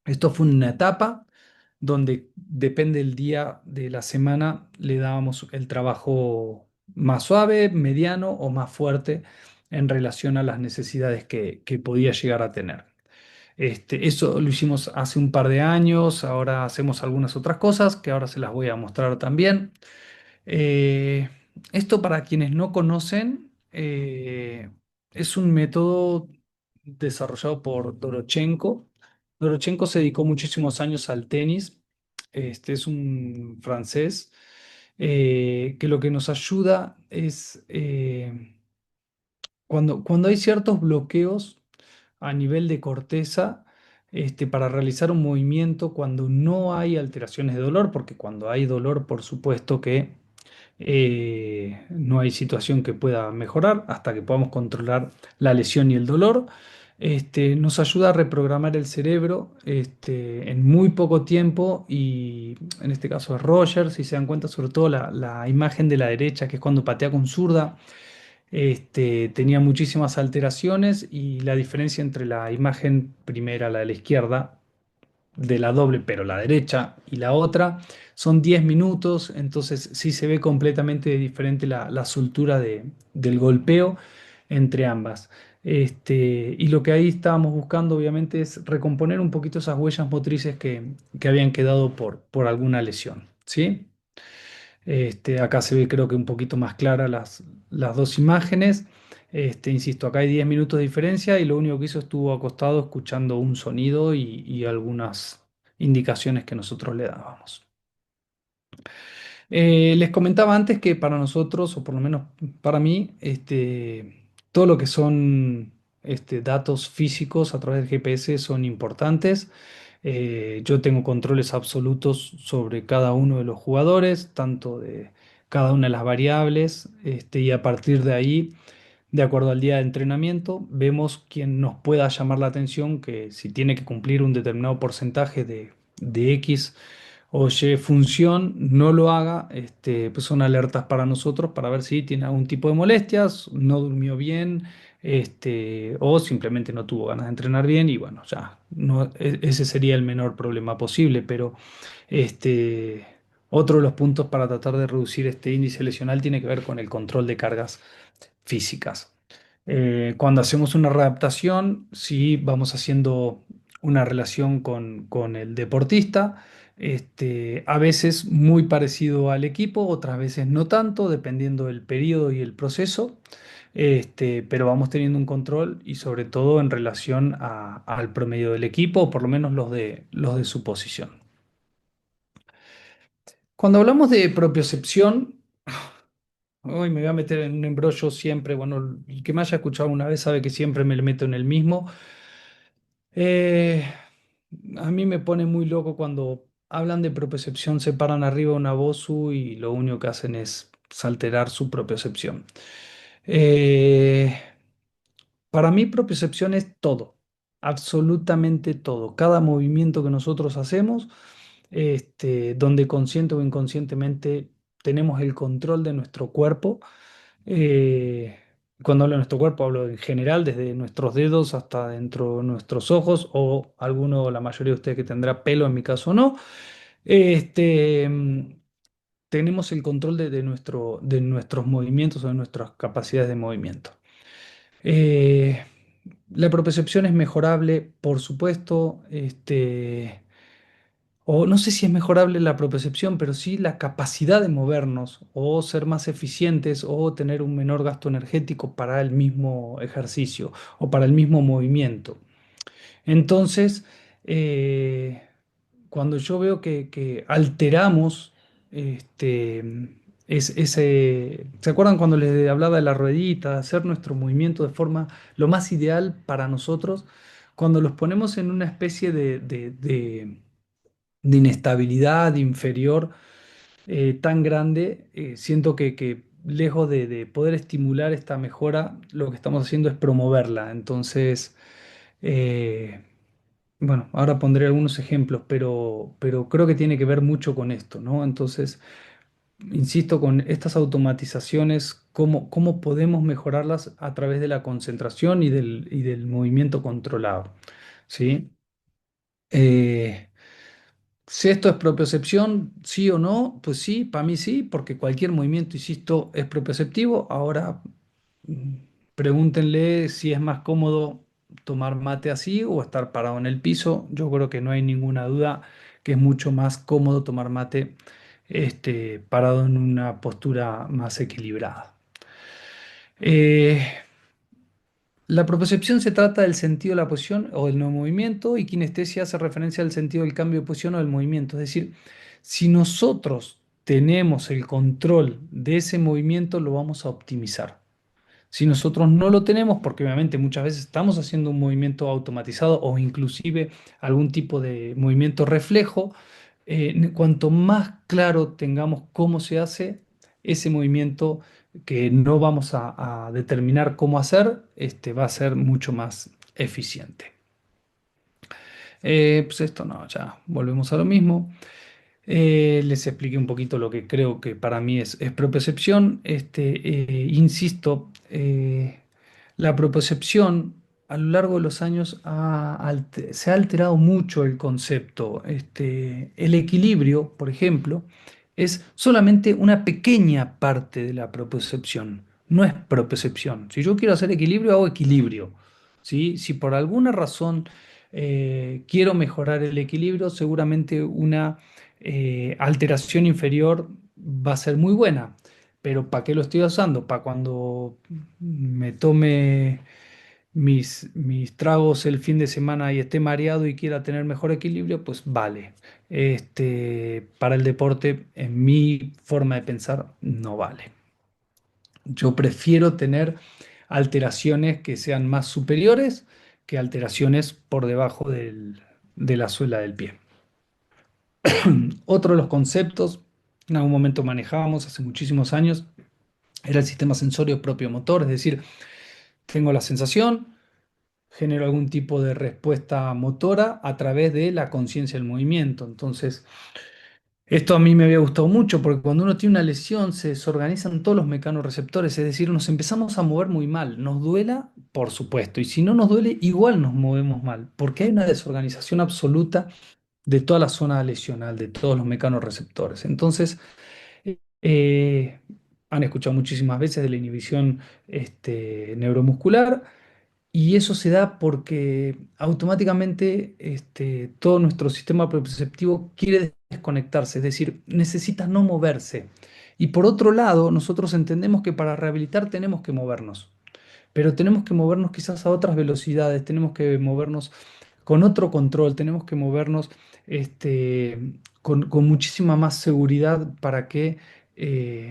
Esto fue una etapa donde depende del día de la semana, le dábamos el trabajo más suave, mediano o más fuerte en relación a las necesidades que podía llegar a tener. Eso lo hicimos hace un par de años, ahora hacemos algunas otras cosas que ahora se las voy a mostrar también. Eh, Esto para quienes no conocen, es un método desarrollado por Dorochenko. Dorochenko se dedicó muchísimos años al tenis. Este es un francés que lo que nos ayuda es cuando hay ciertos bloqueos a nivel de corteza, para realizar un movimiento cuando no hay alteraciones de dolor, porque cuando hay dolor, por supuesto que no hay situación que pueda mejorar hasta que podamos controlar la lesión y el dolor. Nos ayuda a reprogramar el cerebro en muy poco tiempo y en este caso es Roger, si se dan cuenta, sobre todo la imagen de la derecha, que es cuando patea con zurda, tenía muchísimas alteraciones y la diferencia entre la imagen primera, la de la izquierda, de la doble, pero la derecha y la otra, son 10 minutos, entonces sí se ve completamente diferente la soltura del golpeo entre ambas. Y lo que ahí estábamos buscando, obviamente, es recomponer un poquito esas huellas motrices que habían quedado por alguna lesión, ¿sí? Acá se ve creo que un poquito más clara las dos imágenes. Insisto, acá hay 10 minutos de diferencia y lo único que hizo estuvo acostado escuchando un sonido y algunas indicaciones que nosotros le dábamos. Les comentaba antes que para nosotros, o por lo menos para mí, todo lo que son datos físicos a través del GPS son importantes. Yo tengo controles absolutos sobre cada uno de los jugadores, tanto de cada una de las variables, y a partir de ahí, de acuerdo al día de entrenamiento, vemos quién nos pueda llamar la atención, que si tiene que cumplir un determinado porcentaje de X o Y función, no lo haga, pues son alertas para nosotros para ver si tiene algún tipo de molestias, no durmió bien, o simplemente no tuvo ganas de entrenar bien y bueno, ya, no, ese sería el menor problema posible, pero este, otro de los puntos para tratar de reducir este índice lesional tiene que ver con el control de cargas físicas. Cuando hacemos una readaptación, sí vamos haciendo una relación con el deportista, a veces muy parecido al equipo, otras veces no tanto, dependiendo del periodo y el proceso, pero vamos teniendo un control y sobre todo en relación al promedio del equipo, o por lo menos los de su posición. Cuando hablamos de propiocepción, hoy me voy a meter en un embrollo siempre, bueno, el que me haya escuchado una vez sabe que siempre me le meto en el mismo. Eh, a mí me pone muy loco cuando hablan de propiocepción, se paran arriba de una Bosu y lo único que hacen es alterar su propiocepción. Eh, para mí propiocepción es todo, absolutamente todo. Cada movimiento que nosotros hacemos, donde consciente o inconscientemente tenemos el control de nuestro cuerpo. Eh, Cuando hablo de nuestro cuerpo, hablo en general, desde nuestros dedos hasta dentro de nuestros ojos, o alguno, la mayoría de ustedes que tendrá pelo, en mi caso no. Este, mm, Tenemos el control de nuestros movimientos o de nuestras capacidades de movimiento. Eh, la propiocepción es mejorable, por supuesto. O no sé si es mejorable la propiocepción, pero sí la capacidad de movernos o ser más eficientes o tener un menor gasto energético para el mismo ejercicio o para el mismo movimiento. Entonces, eh, cuando yo veo que alteramos ¿se acuerdan cuando les hablaba de la ruedita, de hacer nuestro movimiento de forma lo más ideal para nosotros? Cuando los ponemos en una especie de inestabilidad inferior tan grande, siento que lejos de poder estimular esta mejora, lo que estamos haciendo es promoverla. Entonces, eh, bueno, ahora pondré algunos ejemplos, pero creo que tiene que ver mucho con esto, ¿no? Entonces, insisto, con estas automatizaciones, ¿cómo podemos mejorarlas a través de la concentración y del movimiento controlado? ¿Sí? Eh, Si esto es propiocepción, sí o no, pues sí, para mí sí, porque cualquier movimiento, insisto, es propioceptivo. Ahora mm, pregúntenle si es más cómodo tomar mate así o estar parado en el piso. Yo creo que no hay ninguna duda que es mucho más cómodo tomar mate parado en una postura más equilibrada. Eh, la propiocepción se trata del sentido de la posición o del no movimiento y kinestesia hace referencia al sentido del cambio de posición o del movimiento. Es decir, si nosotros tenemos el control de ese movimiento, lo vamos a optimizar. Si nosotros no lo tenemos, porque obviamente muchas veces estamos haciendo un movimiento automatizado o inclusive algún tipo de movimiento reflejo, cuanto más claro tengamos cómo se hace ese movimiento que no vamos a determinar cómo hacer, va a ser mucho más eficiente. Pues esto no, ya volvemos a lo mismo. Les expliqué un poquito lo que creo que para mí es propiocepción. Insisto, la propiocepción a lo largo de los años se ha alterado mucho el concepto. El equilibrio, por ejemplo, es solamente una pequeña parte de la propiocepción. No es propiocepción. Si yo quiero hacer equilibrio, hago equilibrio. ¿Sí? Si por alguna razón quiero mejorar el equilibrio, seguramente una alteración inferior va a ser muy buena. Pero ¿para qué lo estoy usando? Para cuando me tome mis tragos el fin de semana y esté mareado y quiera tener mejor equilibrio, pues vale. Para el deporte, en mi forma de pensar, no vale. Yo prefiero tener alteraciones que sean más superiores que alteraciones por debajo de la suela del pie. Otro de los conceptos, en algún momento manejábamos hace muchísimos años, era el sistema sensorio propio motor, es decir, tengo la sensación, genero algún tipo de respuesta motora a través de la conciencia del movimiento. Entonces, esto a mí me había gustado mucho porque cuando uno tiene una lesión se desorganizan todos los mecanorreceptores, es decir, nos empezamos a mover muy mal. Nos duela, por supuesto, y si no nos duele, igual nos movemos mal, porque hay una desorganización absoluta de toda la zona lesional, de todos los mecanorreceptores. Entonces, eh, han escuchado muchísimas veces de la inhibición neuromuscular. Y eso se da porque automáticamente todo nuestro sistema propioceptivo quiere desconectarse, es decir, necesita no moverse. Y por otro lado, nosotros entendemos que para rehabilitar tenemos que movernos, pero tenemos que movernos quizás a otras velocidades, tenemos que movernos con otro control, tenemos que movernos con muchísima más seguridad para que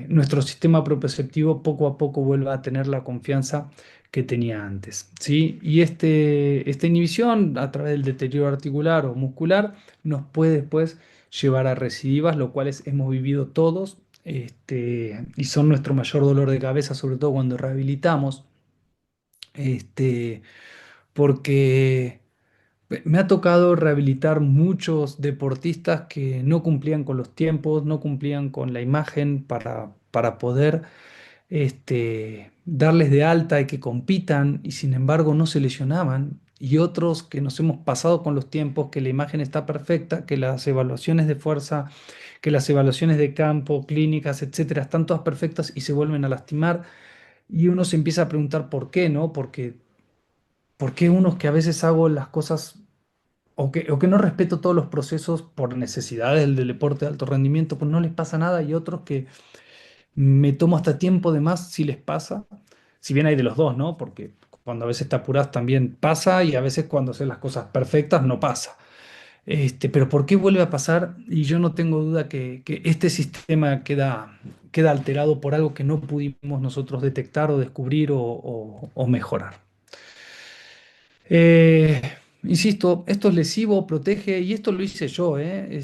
nuestro sistema propioceptivo poco a poco vuelva a tener la confianza que tenía antes, ¿sí? Y esta inhibición a través del deterioro articular o muscular nos puede después llevar a recidivas, lo cuales hemos vivido todos, y son nuestro mayor dolor de cabeza, sobre todo cuando rehabilitamos, este, porque me ha tocado rehabilitar muchos deportistas que no cumplían con los tiempos, no cumplían con la imagen para poder darles de alta y que compitan y sin embargo no se lesionaban. Y otros que nos hemos pasado con los tiempos, que la imagen está perfecta, que las evaluaciones de fuerza, que las evaluaciones de campo, clínicas, etcétera, están todas perfectas y se vuelven a lastimar. Y uno se empieza a preguntar por qué, ¿no? ¿Por qué unos que a veces hago las cosas o que no respeto todos los procesos por necesidades del deporte de alto rendimiento, pues no les pasa nada y otros que me tomo hasta tiempo de más si les pasa, si bien hay de los dos, ¿no? Porque cuando a veces te apuras también pasa y a veces cuando haces las cosas perfectas no pasa. Pero ¿por qué vuelve a pasar? Y yo no tengo duda que este sistema queda alterado por algo que no pudimos nosotros detectar o descubrir o mejorar. Eh, Insisto, esto es lesivo, protege, y esto lo hice yo, ¿eh?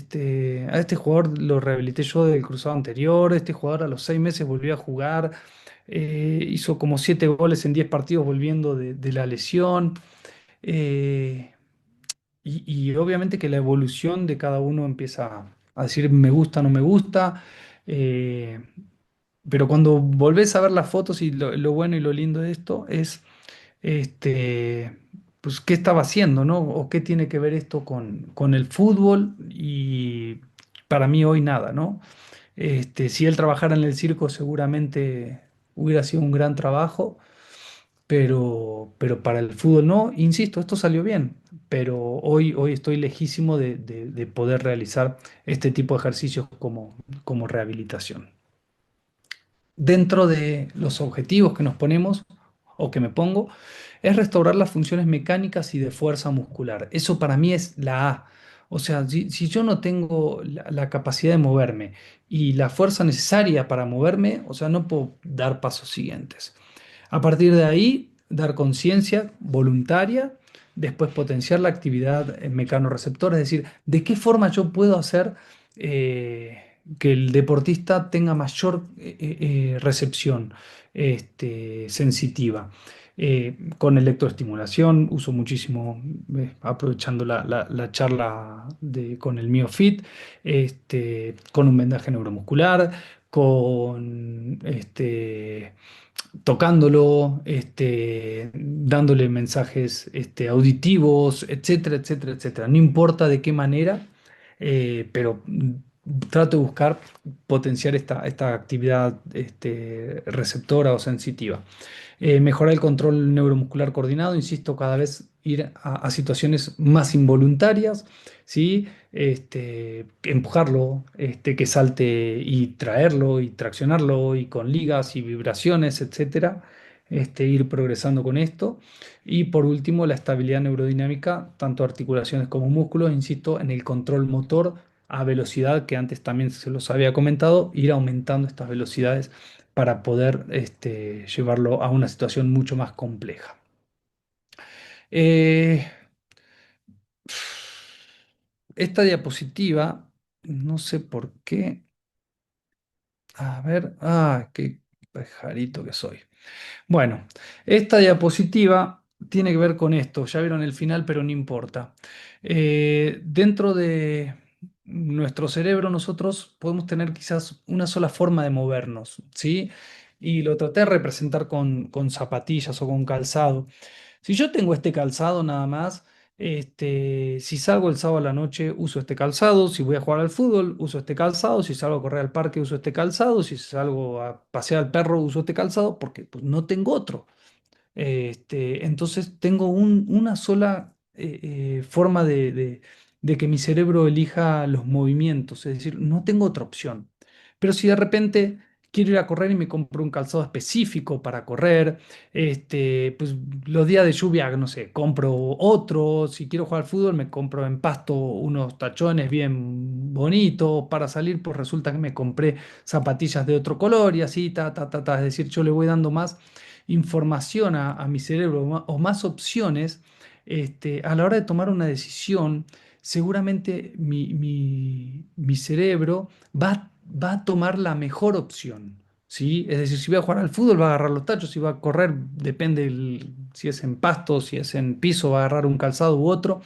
A este jugador lo rehabilité yo del cruzado anterior, este jugador a los 6 meses volvió a jugar, hizo como 7 goles en 10 partidos volviendo de la lesión, eh, y obviamente que la evolución de cada uno empieza a decir me gusta, no me gusta, eh, pero cuando volvés a ver las fotos y lo bueno y lo lindo de esto es este, pues, qué estaba haciendo, ¿no? O qué tiene que ver esto con el fútbol y para mí hoy nada, ¿no? Si él trabajara en el circo seguramente hubiera sido un gran trabajo, pero para el fútbol no, insisto, esto salió bien, pero hoy estoy lejísimo de poder realizar este tipo de ejercicios como rehabilitación. Dentro de los objetivos que nos ponemos o que me pongo, es restaurar las funciones mecánicas y de fuerza muscular. Eso para mí es la A. O sea, si yo no tengo la capacidad de moverme y la fuerza necesaria para moverme, o sea, no puedo dar pasos siguientes. A partir de ahí, dar conciencia voluntaria, después potenciar la actividad mecanoreceptora, es decir, de qué forma yo puedo hacer que el deportista tenga mayor recepción sensitiva. Con electroestimulación, uso muchísimo, aprovechando la charla con el MioFit, con un vendaje neuromuscular, con tocándolo, dándole mensajes auditivos, etcétera, etcétera, etcétera. No importa de qué manera, pero trato de buscar potenciar esta actividad receptora o sensitiva. Mejorar el control neuromuscular coordinado, insisto, cada vez ir a situaciones más involuntarias, ¿sí? Empujarlo, que salte y traerlo y traccionarlo y con ligas y vibraciones, etcétera. Ir progresando con esto. Y por último, la estabilidad neurodinámica, tanto articulaciones como músculos, insisto, en el control motor a velocidad, que antes también se los había comentado, ir aumentando estas velocidades para poder llevarlo a una situación mucho más compleja. Eh, esta diapositiva, no sé por qué, a ver, qué pajarito que soy. Bueno, esta diapositiva tiene que ver con esto, ya vieron el final, pero no importa. Dentro de nuestro cerebro nosotros podemos tener quizás una sola forma de movernos, ¿sí? Y lo traté de representar con zapatillas o con calzado. Si yo tengo este calzado nada más, si salgo el sábado a la noche, uso este calzado. Si voy a jugar al fútbol, uso este calzado. Si salgo a correr al parque, uso este calzado. Si salgo a pasear al perro, uso este calzado, porque pues, no tengo otro. Entonces tengo una sola forma de que mi cerebro elija los movimientos, es decir, no tengo otra opción. Pero si de repente quiero ir a correr y me compro un calzado específico para correr, pues los días de lluvia, no sé, compro otro. Si quiero jugar al fútbol, me compro en Pasto unos tachones bien bonitos para salir, pues resulta que me compré zapatillas de otro color y así, ta, ta, ta, ta. Es decir, yo le voy dando más información a mi cerebro o más opciones, a la hora de tomar una decisión, seguramente mi cerebro va a tomar la mejor opción. ¿Sí? Es decir, si voy a jugar al fútbol, va a agarrar los tachos; si va a correr, depende si es en pasto, si es en piso, va a agarrar un calzado u otro.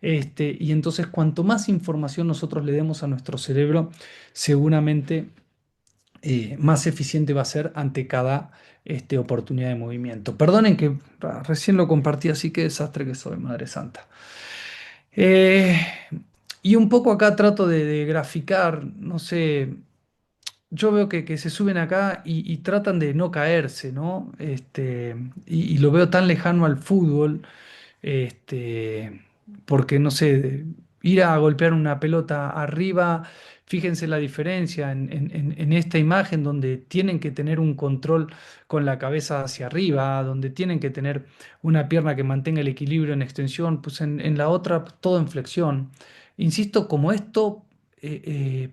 Y entonces, cuanto más información nosotros le demos a nuestro cerebro, seguramente más eficiente va a ser ante cada oportunidad de movimiento. Perdonen que recién lo compartí, así que desastre que soy, Madre Santa. Eh, y un poco acá trato de graficar, no sé, yo veo que se suben acá y tratan de no caerse, ¿no? Y lo veo tan lejano al fútbol, este, porque no sé, ir a golpear una pelota arriba, fíjense la diferencia en esta imagen donde tienen que tener un control con la cabeza hacia arriba, donde tienen que tener una pierna que mantenga el equilibrio en extensión, pues en la otra todo en flexión. Insisto, como esto,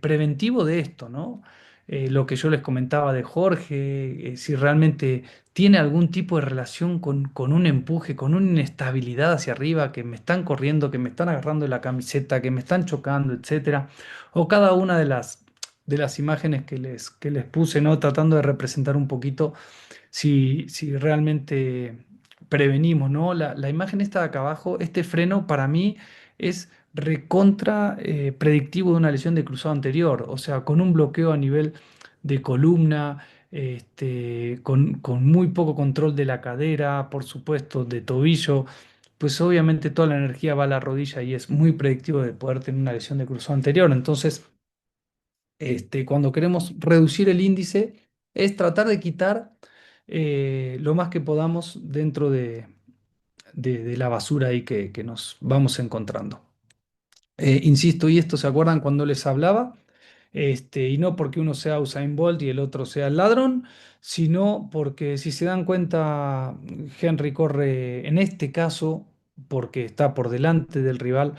preventivo de esto, ¿no? Lo que yo les comentaba de Jorge, si realmente tiene algún tipo de relación con un empuje, con una inestabilidad hacia arriba, que me están corriendo, que me están agarrando la camiseta, que me están chocando, etcétera. O cada una de las imágenes que les puse, ¿no? Tratando de representar un poquito si realmente prevenimos, ¿no? La imagen esta de acá abajo, este freno para mí es recontra predictivo de una lesión de cruzado anterior, o sea, con un bloqueo a nivel de columna, con muy poco control de la cadera, por supuesto, de tobillo. Pues obviamente toda la energía va a la rodilla y es muy predictivo de poder tener una lesión de cruzado anterior. Entonces, cuando queremos reducir el índice, es tratar de quitar lo más que podamos dentro de la basura ahí que nos vamos encontrando. Insisto, y esto se acuerdan cuando les hablaba, y no porque uno sea Usain Bolt y el otro sea el ladrón, sino porque si se dan cuenta, Henry corre en este caso porque está por delante del rival,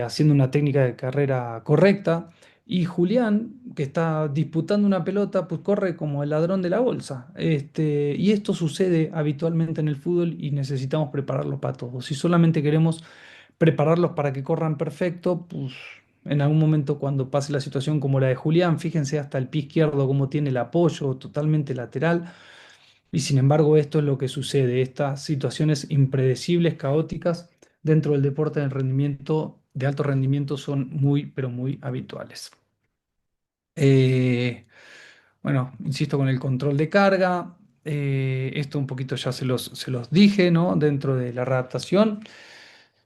haciendo una técnica de carrera correcta. Y Julián, que está disputando una pelota, pues corre como el ladrón de la bolsa. Y esto sucede habitualmente en el fútbol y necesitamos prepararlo para todos. Si solamente queremos prepararlos para que corran perfecto, pues en algún momento cuando pase la situación como la de Julián, fíjense hasta el pie izquierdo cómo tiene el apoyo totalmente lateral. Y sin embargo, esto es lo que sucede, estas situaciones impredecibles, caóticas dentro del deporte de rendimiento, de alto rendimiento son muy, pero muy habituales. Eh, bueno, insisto con el control de carga, esto un poquito ya se los dije, ¿no? Dentro de la readaptación.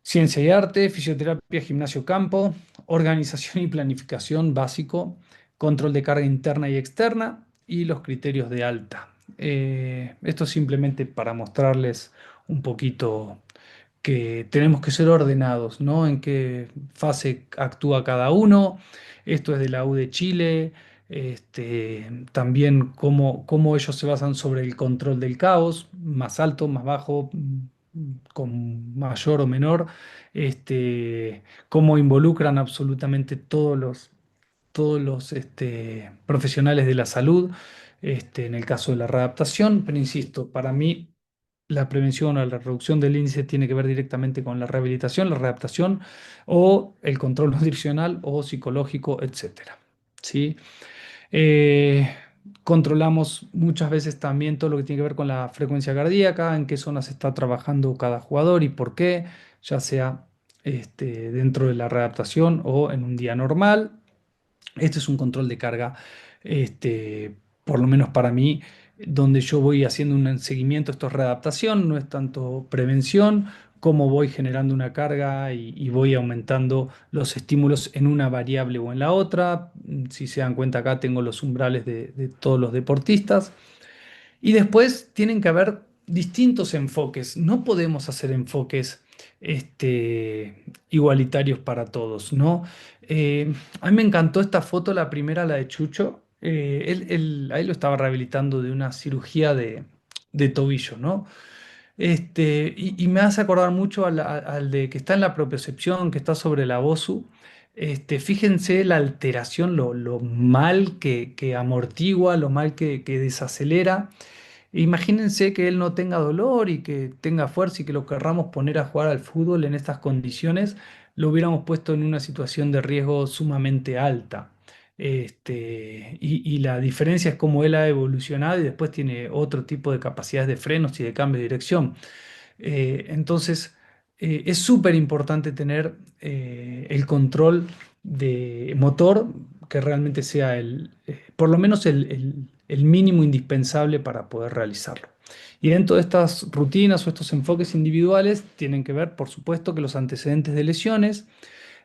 Ciencia y arte, fisioterapia, gimnasio campo, organización y planificación básico, control de carga interna y externa y los criterios de alta. Esto simplemente para mostrarles un poquito que tenemos que ser ordenados, ¿no? En qué fase actúa cada uno. Esto es de la U de Chile. También cómo ellos se basan sobre el control del caos, más alto, más bajo, con mayor o menor. Cómo involucran absolutamente todos los profesionales de la salud, en el caso de la readaptación. Pero insisto, para mí la prevención o la reducción del índice tiene que ver directamente con la rehabilitación, la readaptación o el control nutricional o psicológico, etcétera. ¿Sí? Eh, Controlamos muchas veces también todo lo que tiene que ver con la frecuencia cardíaca, en qué zonas está trabajando cada jugador y por qué, ya sea dentro de la readaptación o en un día normal. Este es un control de carga, por lo menos para mí, donde yo voy haciendo un seguimiento. Esto es readaptación, no es tanto prevención, cómo voy generando una carga y voy aumentando los estímulos en una variable o en la otra. Si se dan cuenta acá tengo los umbrales de todos los deportistas. Y después tienen que haber distintos enfoques. No podemos hacer enfoques igualitarios para todos, ¿no? A mí me encantó esta foto, la primera, la de Chucho. Ahí lo estaba rehabilitando de una cirugía de tobillo, ¿no? Y me hace acordar mucho al de que está en la propiocepción, que está sobre la BOSU. Fíjense la alteración, lo mal que amortigua, lo mal que desacelera. Imagínense que él no tenga dolor y que tenga fuerza y que lo querramos poner a jugar al fútbol en estas condiciones, lo hubiéramos puesto en una situación de riesgo sumamente alta. Y la diferencia es cómo él ha evolucionado y después tiene otro tipo de capacidades de frenos y de cambio de dirección. Entonces, es súper importante tener el control de motor que realmente sea por lo menos el mínimo indispensable para poder realizarlo. Y dentro de estas rutinas o estos enfoques individuales tienen que ver, por supuesto, que los antecedentes de lesiones,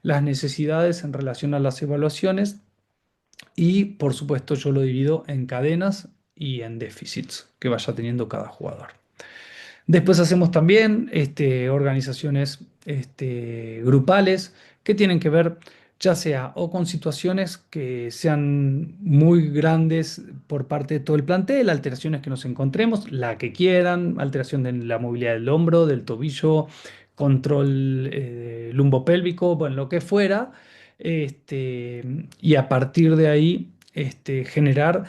las necesidades en relación a las evaluaciones y, por supuesto, yo lo divido en cadenas y en déficits que vaya teniendo cada jugador. Después hacemos también organizaciones grupales que tienen que ver ya sea o con situaciones que sean muy grandes por parte de todo el plantel, alteraciones que nos encontremos, la que quieran, alteración de la movilidad del hombro, del tobillo, control lumbopélvico, bueno, lo que fuera, y a partir de ahí generar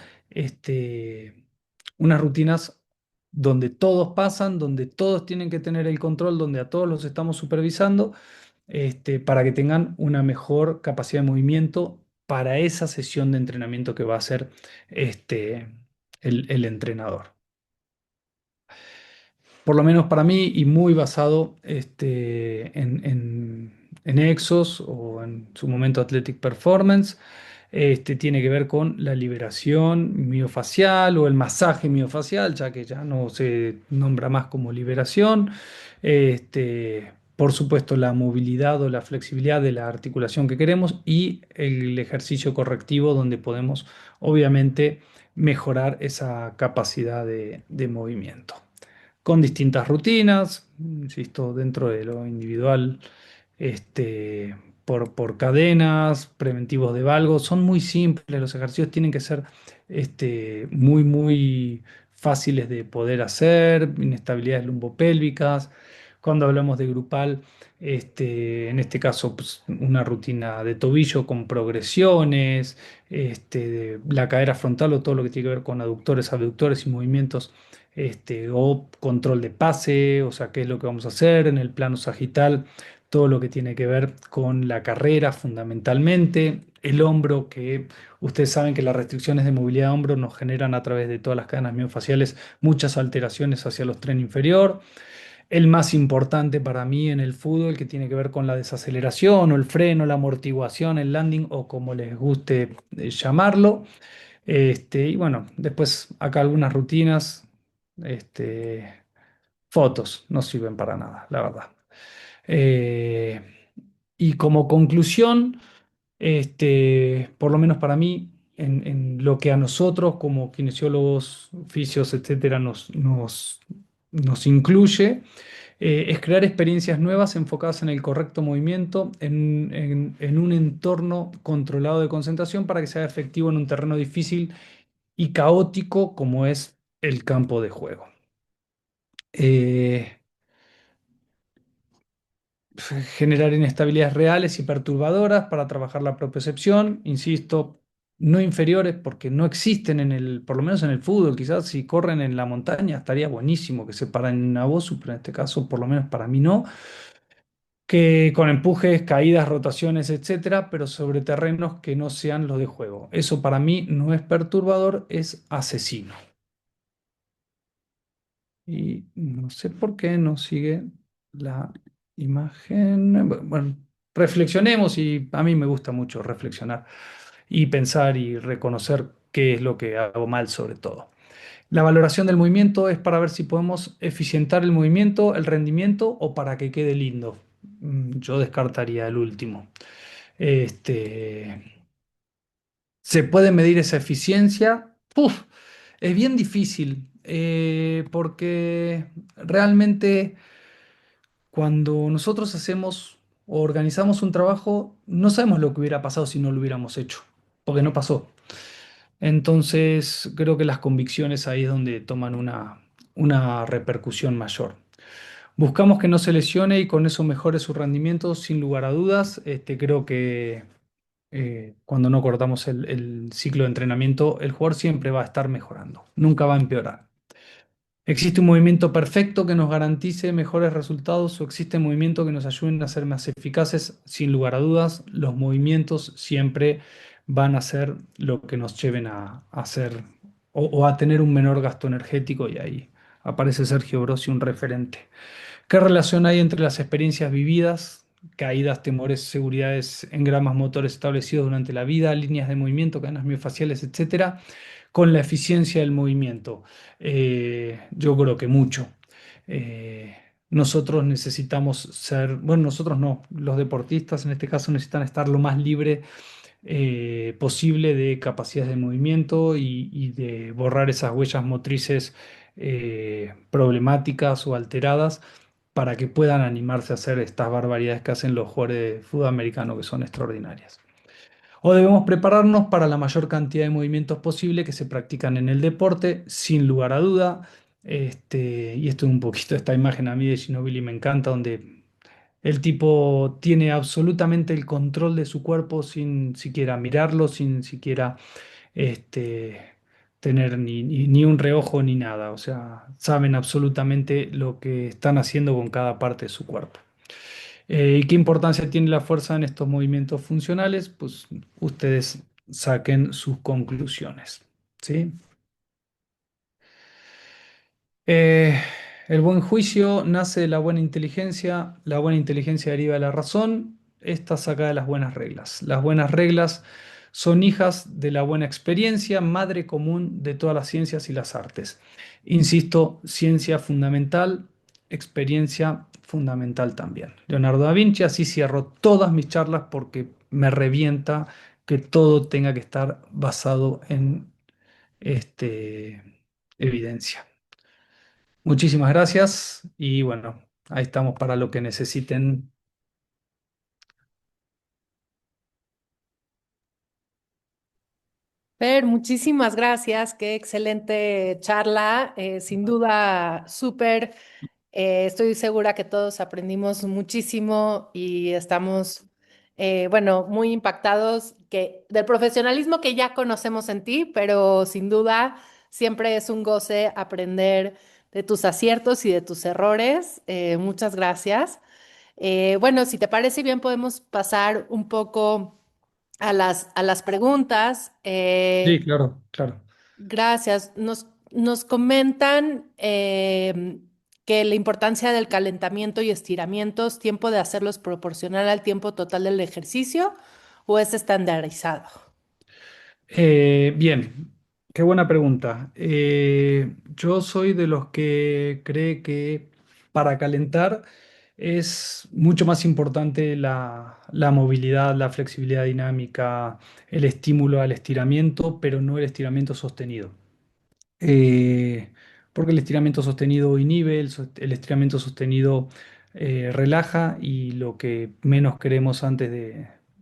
unas rutinas donde todos pasan, donde todos tienen que tener el control, donde a todos los estamos supervisando, para que tengan una mejor capacidad de movimiento para esa sesión de entrenamiento que va a hacer este, el entrenador. Por lo menos para mí, y muy basado en Exos o en su momento Athletic Performance. Tiene que ver con la liberación miofacial o el masaje miofacial, ya que ya no se nombra más como liberación. Por supuesto, la movilidad o la flexibilidad de la articulación que queremos y el ejercicio correctivo donde podemos, obviamente, mejorar esa capacidad de movimiento con distintas rutinas, insisto, dentro de lo individual, este, por cadenas, preventivos de valgo. Son muy simples, los ejercicios tienen que ser muy fáciles de poder hacer, inestabilidades lumbopélvicas, Cuando hablamos de grupal, en este caso, pues, una rutina de tobillo con progresiones, de la cadera frontal o todo lo que tiene que ver con aductores, abductores y movimientos, o control de pase, o sea, qué es lo que vamos a hacer en el plano sagital, todo lo que tiene que ver con la carrera fundamentalmente, el hombro, que ustedes saben que las restricciones de movilidad de hombro nos generan a través de todas las cadenas miofaciales muchas alteraciones hacia los tren inferior. El más importante para mí en el fútbol, que tiene que ver con la desaceleración o el freno, la amortiguación, el landing o como les guste llamarlo. Y bueno, después acá algunas rutinas, este, fotos, no sirven para nada, la verdad. Eh, y como conclusión, por lo menos para mí, en lo que a nosotros como kinesiólogos, fisios, etcétera, nos incluye, es crear experiencias nuevas enfocadas en el correcto movimiento, en un entorno controlado de concentración para que sea efectivo en un terreno difícil y caótico como es el campo de juego. Eh, Generar inestabilidades reales y perturbadoras para trabajar la propiocepción, insisto, no inferiores porque no existen por lo menos en el fútbol, quizás si corren en la montaña estaría buenísimo que se paran en Bosu, pero en este caso por lo menos para mí no, que con empujes, caídas, rotaciones, etcétera, pero sobre terrenos que no sean los de juego. Eso para mí no es perturbador, es asesino. Y no sé por qué no sigue la imagen. Bueno, reflexionemos y a mí me gusta mucho reflexionar y pensar y reconocer qué es lo que hago mal sobre todo. La valoración del movimiento es para ver si podemos eficientar el movimiento, el rendimiento o para que quede lindo. Yo descartaría el último. Este, ¿Se puede medir esa eficiencia? Uf, es bien difícil, porque realmente cuando nosotros hacemos o organizamos un trabajo, no sabemos lo que hubiera pasado si no lo hubiéramos hecho, porque no pasó. Entonces, creo que las convicciones ahí es donde toman una repercusión mayor. Buscamos que no se lesione y con eso mejore su rendimiento, sin lugar a dudas. Creo que cuando no cortamos el ciclo de entrenamiento, el jugador siempre va a estar mejorando, nunca va a empeorar. ¿Existe un movimiento perfecto que nos garantice mejores resultados o existe un movimiento que nos ayude a ser más eficaces? Sin lugar a dudas, los movimientos siempre van a ser lo que nos lleven a hacer o a tener un menor gasto energético y ahí aparece Sergio Grossi, un referente. ¿Qué relación hay entre las experiencias vividas, caídas, temores, seguridades, engramas motores establecidos durante la vida, líneas de movimiento, cadenas miofaciales, etcétera, con la eficiencia del movimiento? Yo creo que mucho. Nosotros necesitamos ser, bueno, nosotros no, los deportistas en este caso necesitan estar lo más libre posible de capacidades de movimiento y de borrar esas huellas motrices problemáticas o alteradas para que puedan animarse a hacer estas barbaridades que hacen los jugadores de fútbol americano, que son extraordinarias. O debemos prepararnos para la mayor cantidad de movimientos posible que se practican en el deporte, sin lugar a duda. Y esto es un poquito esta imagen a mí de Ginóbili me encanta, donde el tipo tiene absolutamente el control de su cuerpo sin siquiera mirarlo, sin siquiera tener ni un reojo ni nada. O sea, saben absolutamente lo que están haciendo con cada parte de su cuerpo. ¿Y qué importancia tiene la fuerza en estos movimientos funcionales? Pues ustedes saquen sus conclusiones, ¿sí? Eh, el buen juicio nace de la buena inteligencia deriva de la razón, esta saca de las buenas reglas. Las buenas reglas son hijas de la buena experiencia, madre común de todas las ciencias y las artes. Insisto, ciencia fundamental, experiencia fundamental también. Leonardo da Vinci, así cierro todas mis charlas porque me revienta que todo tenga que estar basado en evidencia. Muchísimas gracias y bueno, ahí estamos para lo que necesiten. Fer, muchísimas gracias. Qué excelente charla. Sin duda, súper Estoy segura que todos aprendimos muchísimo y estamos, bueno, muy impactados del profesionalismo que ya conocemos en ti, pero sin duda siempre es un goce aprender de tus aciertos y de tus errores. Muchas gracias. Bueno, si te parece bien, podemos pasar un poco a las preguntas. Sí, claro, claro. Gracias. Nos comentan que la importancia del calentamiento y estiramientos, tiempo de hacerlos proporcional al tiempo total del ejercicio o es estandarizado. Bien, qué buena pregunta. Yo soy de los que cree que para calentar es mucho más importante la movilidad, la flexibilidad dinámica, el estímulo al estiramiento, pero no el estiramiento sostenido. eh, Porque el estiramiento sostenido inhibe, el estiramiento sostenido relaja y lo que menos queremos antes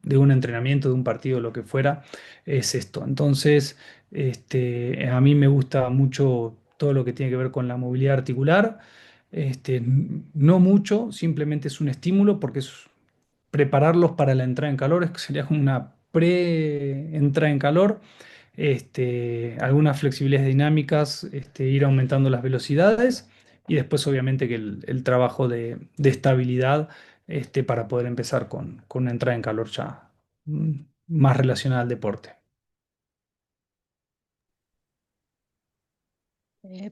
de un entrenamiento, de un partido, lo que fuera, es esto. Entonces, a mí me gusta mucho todo lo que tiene que ver con la movilidad articular. No mucho, simplemente es un estímulo porque es prepararlos para la entrada en calor, sería como una pre-entrada en calor, algunas flexibilidades dinámicas, ir aumentando las velocidades y después obviamente que el trabajo de estabilidad, para poder empezar con una entrada en calor ya mm, más relacionada al deporte.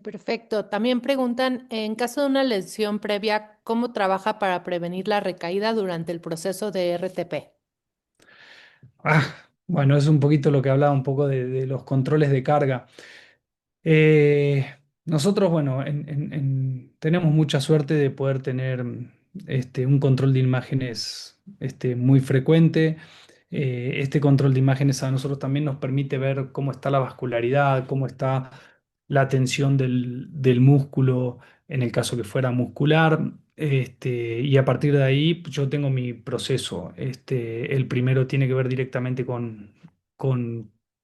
Perfecto. También preguntan, en caso de una lesión previa, ¿cómo trabaja para prevenir la recaída durante el proceso de RTP? Ah, bueno, es un poquito lo que hablaba un poco de los controles de carga. Eh, Nosotros, bueno, tenemos mucha suerte de poder tener un control de imágenes muy frecuente. Este control de imágenes a nosotros también nos permite ver cómo está la vascularidad, cómo está la tensión del músculo en el caso que fuera muscular. Y a partir de ahí pues, yo tengo mi proceso. El primero tiene que ver directamente con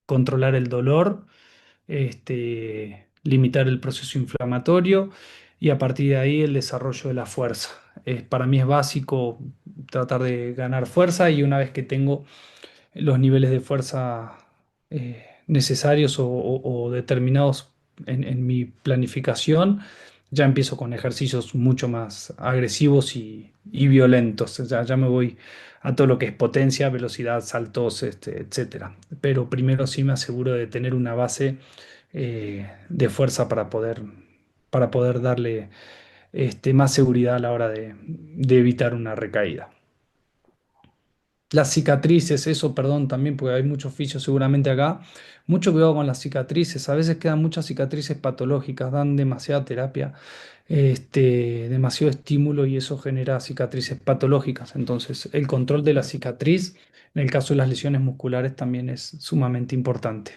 controlar el dolor, limitar el proceso inflamatorio y a partir de ahí el desarrollo de la fuerza. Para mí es básico tratar de ganar fuerza y una vez que tengo los niveles de fuerza necesarios o determinados en mi planificación, ya empiezo con ejercicios mucho más agresivos y violentos. Ya me voy a todo lo que es potencia, velocidad, saltos, etcétera. Pero primero sí me aseguro de tener una base de fuerza para poder darle más seguridad a la hora de evitar una recaída. Las cicatrices, eso, perdón, también, porque hay mucho oficio seguramente acá. Mucho cuidado con las cicatrices. A veces quedan muchas cicatrices patológicas, dan demasiada terapia, demasiado estímulo y eso genera cicatrices patológicas. Entonces, el control de la cicatriz, en el caso de las lesiones musculares, también es sumamente importante.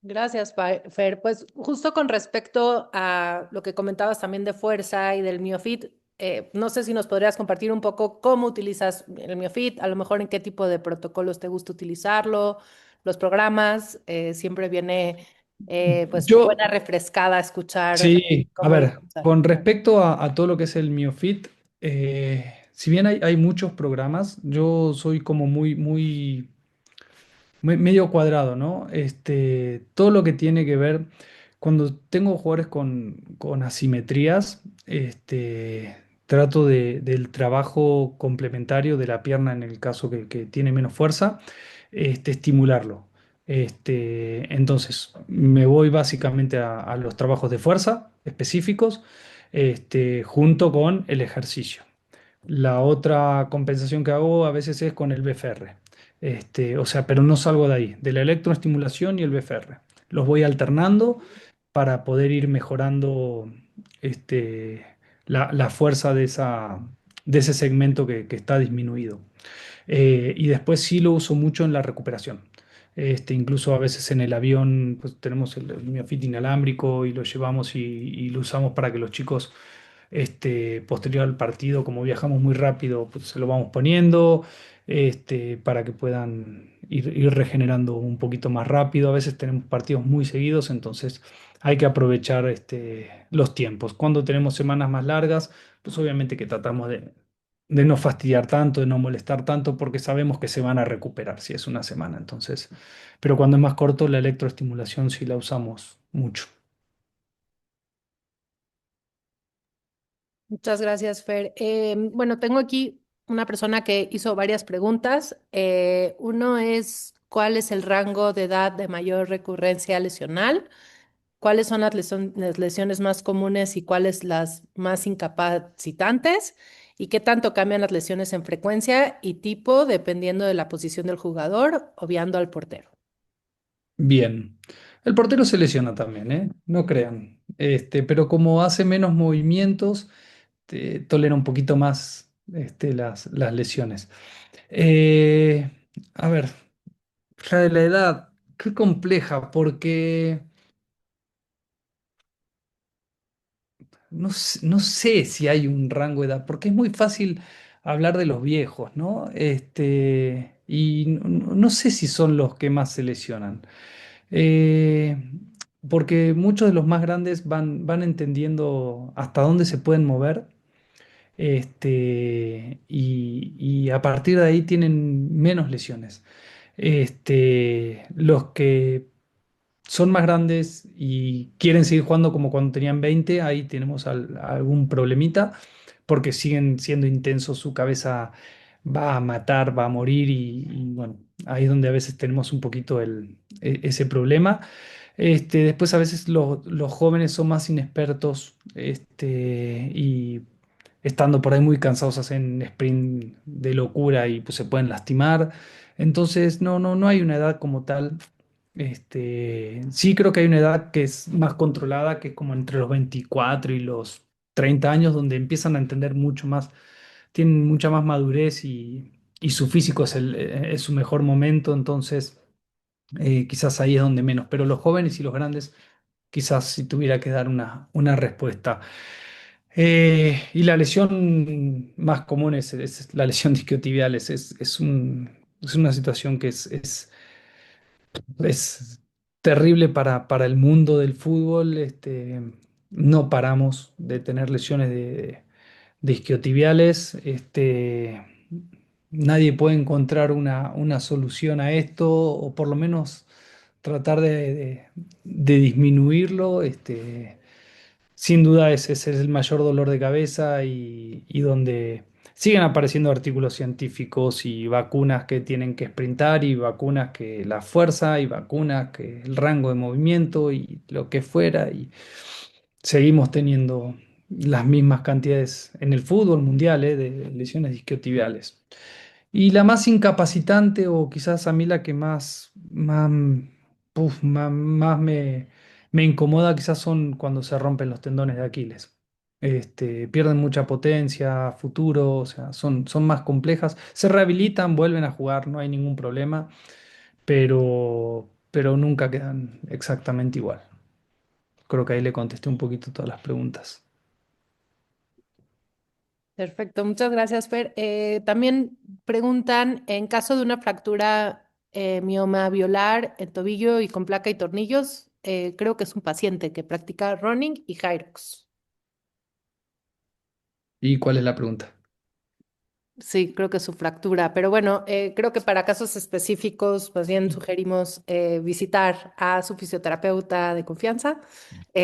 Gracias, Fer. Pues justo con respecto a lo que comentabas también de fuerza y del MioFit, no sé si nos podrías compartir un poco cómo utilizas el MioFit, a lo mejor en qué tipo de protocolos te gusta utilizarlo, los programas. Siempre viene pues Yo, buena refrescada escuchar sí, a cómo lo ver, usas. con respecto a todo lo que es el MioFit, si bien hay muchos programas, yo soy como medio cuadrado, ¿no? Todo lo que tiene que ver, cuando tengo jugadores con asimetrías, trato del trabajo complementario de la pierna en el caso que tiene menos fuerza, estimularlo. Entonces, me voy básicamente a los trabajos de fuerza específicos, junto con el ejercicio. La otra compensación que hago a veces es con el BFR. O sea, pero no salgo de ahí, de la electroestimulación y el BFR. Los voy alternando para poder ir mejorando este, la fuerza de ese segmento que está disminuido. Y después sí lo uso mucho en la recuperación. Incluso a veces en el avión pues, tenemos el miofit inalámbrico y lo llevamos y lo usamos para que los chicos, posterior al partido, como viajamos muy rápido, pues se lo vamos poniendo, para que puedan ir regenerando un poquito más rápido. A veces tenemos partidos muy seguidos, entonces hay que aprovechar los tiempos. Cuando tenemos semanas más largas, pues obviamente que tratamos de no fastidiar tanto, de no molestar tanto, porque sabemos que se van a recuperar si es una semana. Entonces, pero cuando es más corto, la electroestimulación sí la usamos mucho. Muchas gracias, Fer. Bueno, tengo aquí una persona que hizo varias preguntas. Uno es, ¿cuál es el rango de edad de mayor recurrencia lesional? ¿Cuáles son las lesiones más comunes y cuáles las más incapacitantes? ¿Y qué tanto cambian las lesiones en frecuencia y tipo dependiendo de la posición del jugador, obviando al portero? Bien. El portero se lesiona también, ¿eh? No crean. Pero como hace menos movimientos, tolera un poquito más las lesiones. Eh, a ver, la de la edad, qué compleja, porque no sé si hay un rango de edad, porque es muy fácil hablar de los viejos, ¿no? Y no sé si son los que más se lesionan. Eh, Porque muchos de los más grandes van entendiendo hasta dónde se pueden mover, y a partir de ahí tienen menos lesiones. Los que son más grandes y quieren seguir jugando como cuando tenían 20, ahí tenemos algún problemita, porque siguen siendo intensos, su cabeza va a matar, va a morir y bueno, ahí es donde a veces tenemos un poquito ese problema. Después a veces los jóvenes son más inexpertos, y estando por ahí muy cansados hacen sprint de locura y pues se pueden lastimar. Entonces no hay una edad como tal. Sí creo que hay una edad que es más controlada, que es como entre los 24 y los 30 años, donde empiezan a entender mucho más, tienen mucha más madurez y su físico es su mejor momento, entonces quizás ahí es donde menos, pero los jóvenes y los grandes, quizás si tuviera que dar una respuesta. Y la lesión más común es la lesión discotibial, es una situación que es terrible para el mundo del fútbol. No paramos de tener lesiones de isquiotibiales. Nadie puede encontrar una solución a esto, o por lo menos tratar de disminuirlo. Sin duda ese es el mayor dolor de cabeza y donde siguen apareciendo artículos científicos y vacunas que tienen que sprintar y vacunas que la fuerza y vacunas que el rango de movimiento y lo que fuera, y seguimos teniendo las mismas cantidades en el fútbol mundial, de lesiones isquiotibiales. Y la más incapacitante, o quizás a mí la que más me incomoda, quizás son cuando se rompen los tendones de Aquiles. Pierden mucha potencia, a futuro, o sea, son más complejas. Se rehabilitan, vuelven a jugar, no hay ningún problema, pero nunca quedan exactamente igual. Creo que ahí le contesté un poquito todas las preguntas. Perfecto, muchas gracias, Fer. También preguntan, en caso de una fractura mioma violar en tobillo y con placa y tornillos, creo que es un paciente que practica running y Hyrox. ¿Y cuál es la pregunta? Sí, creo que es su fractura, pero bueno, creo que para casos específicos, más bien sugerimos visitar a su fisioterapeuta de confianza.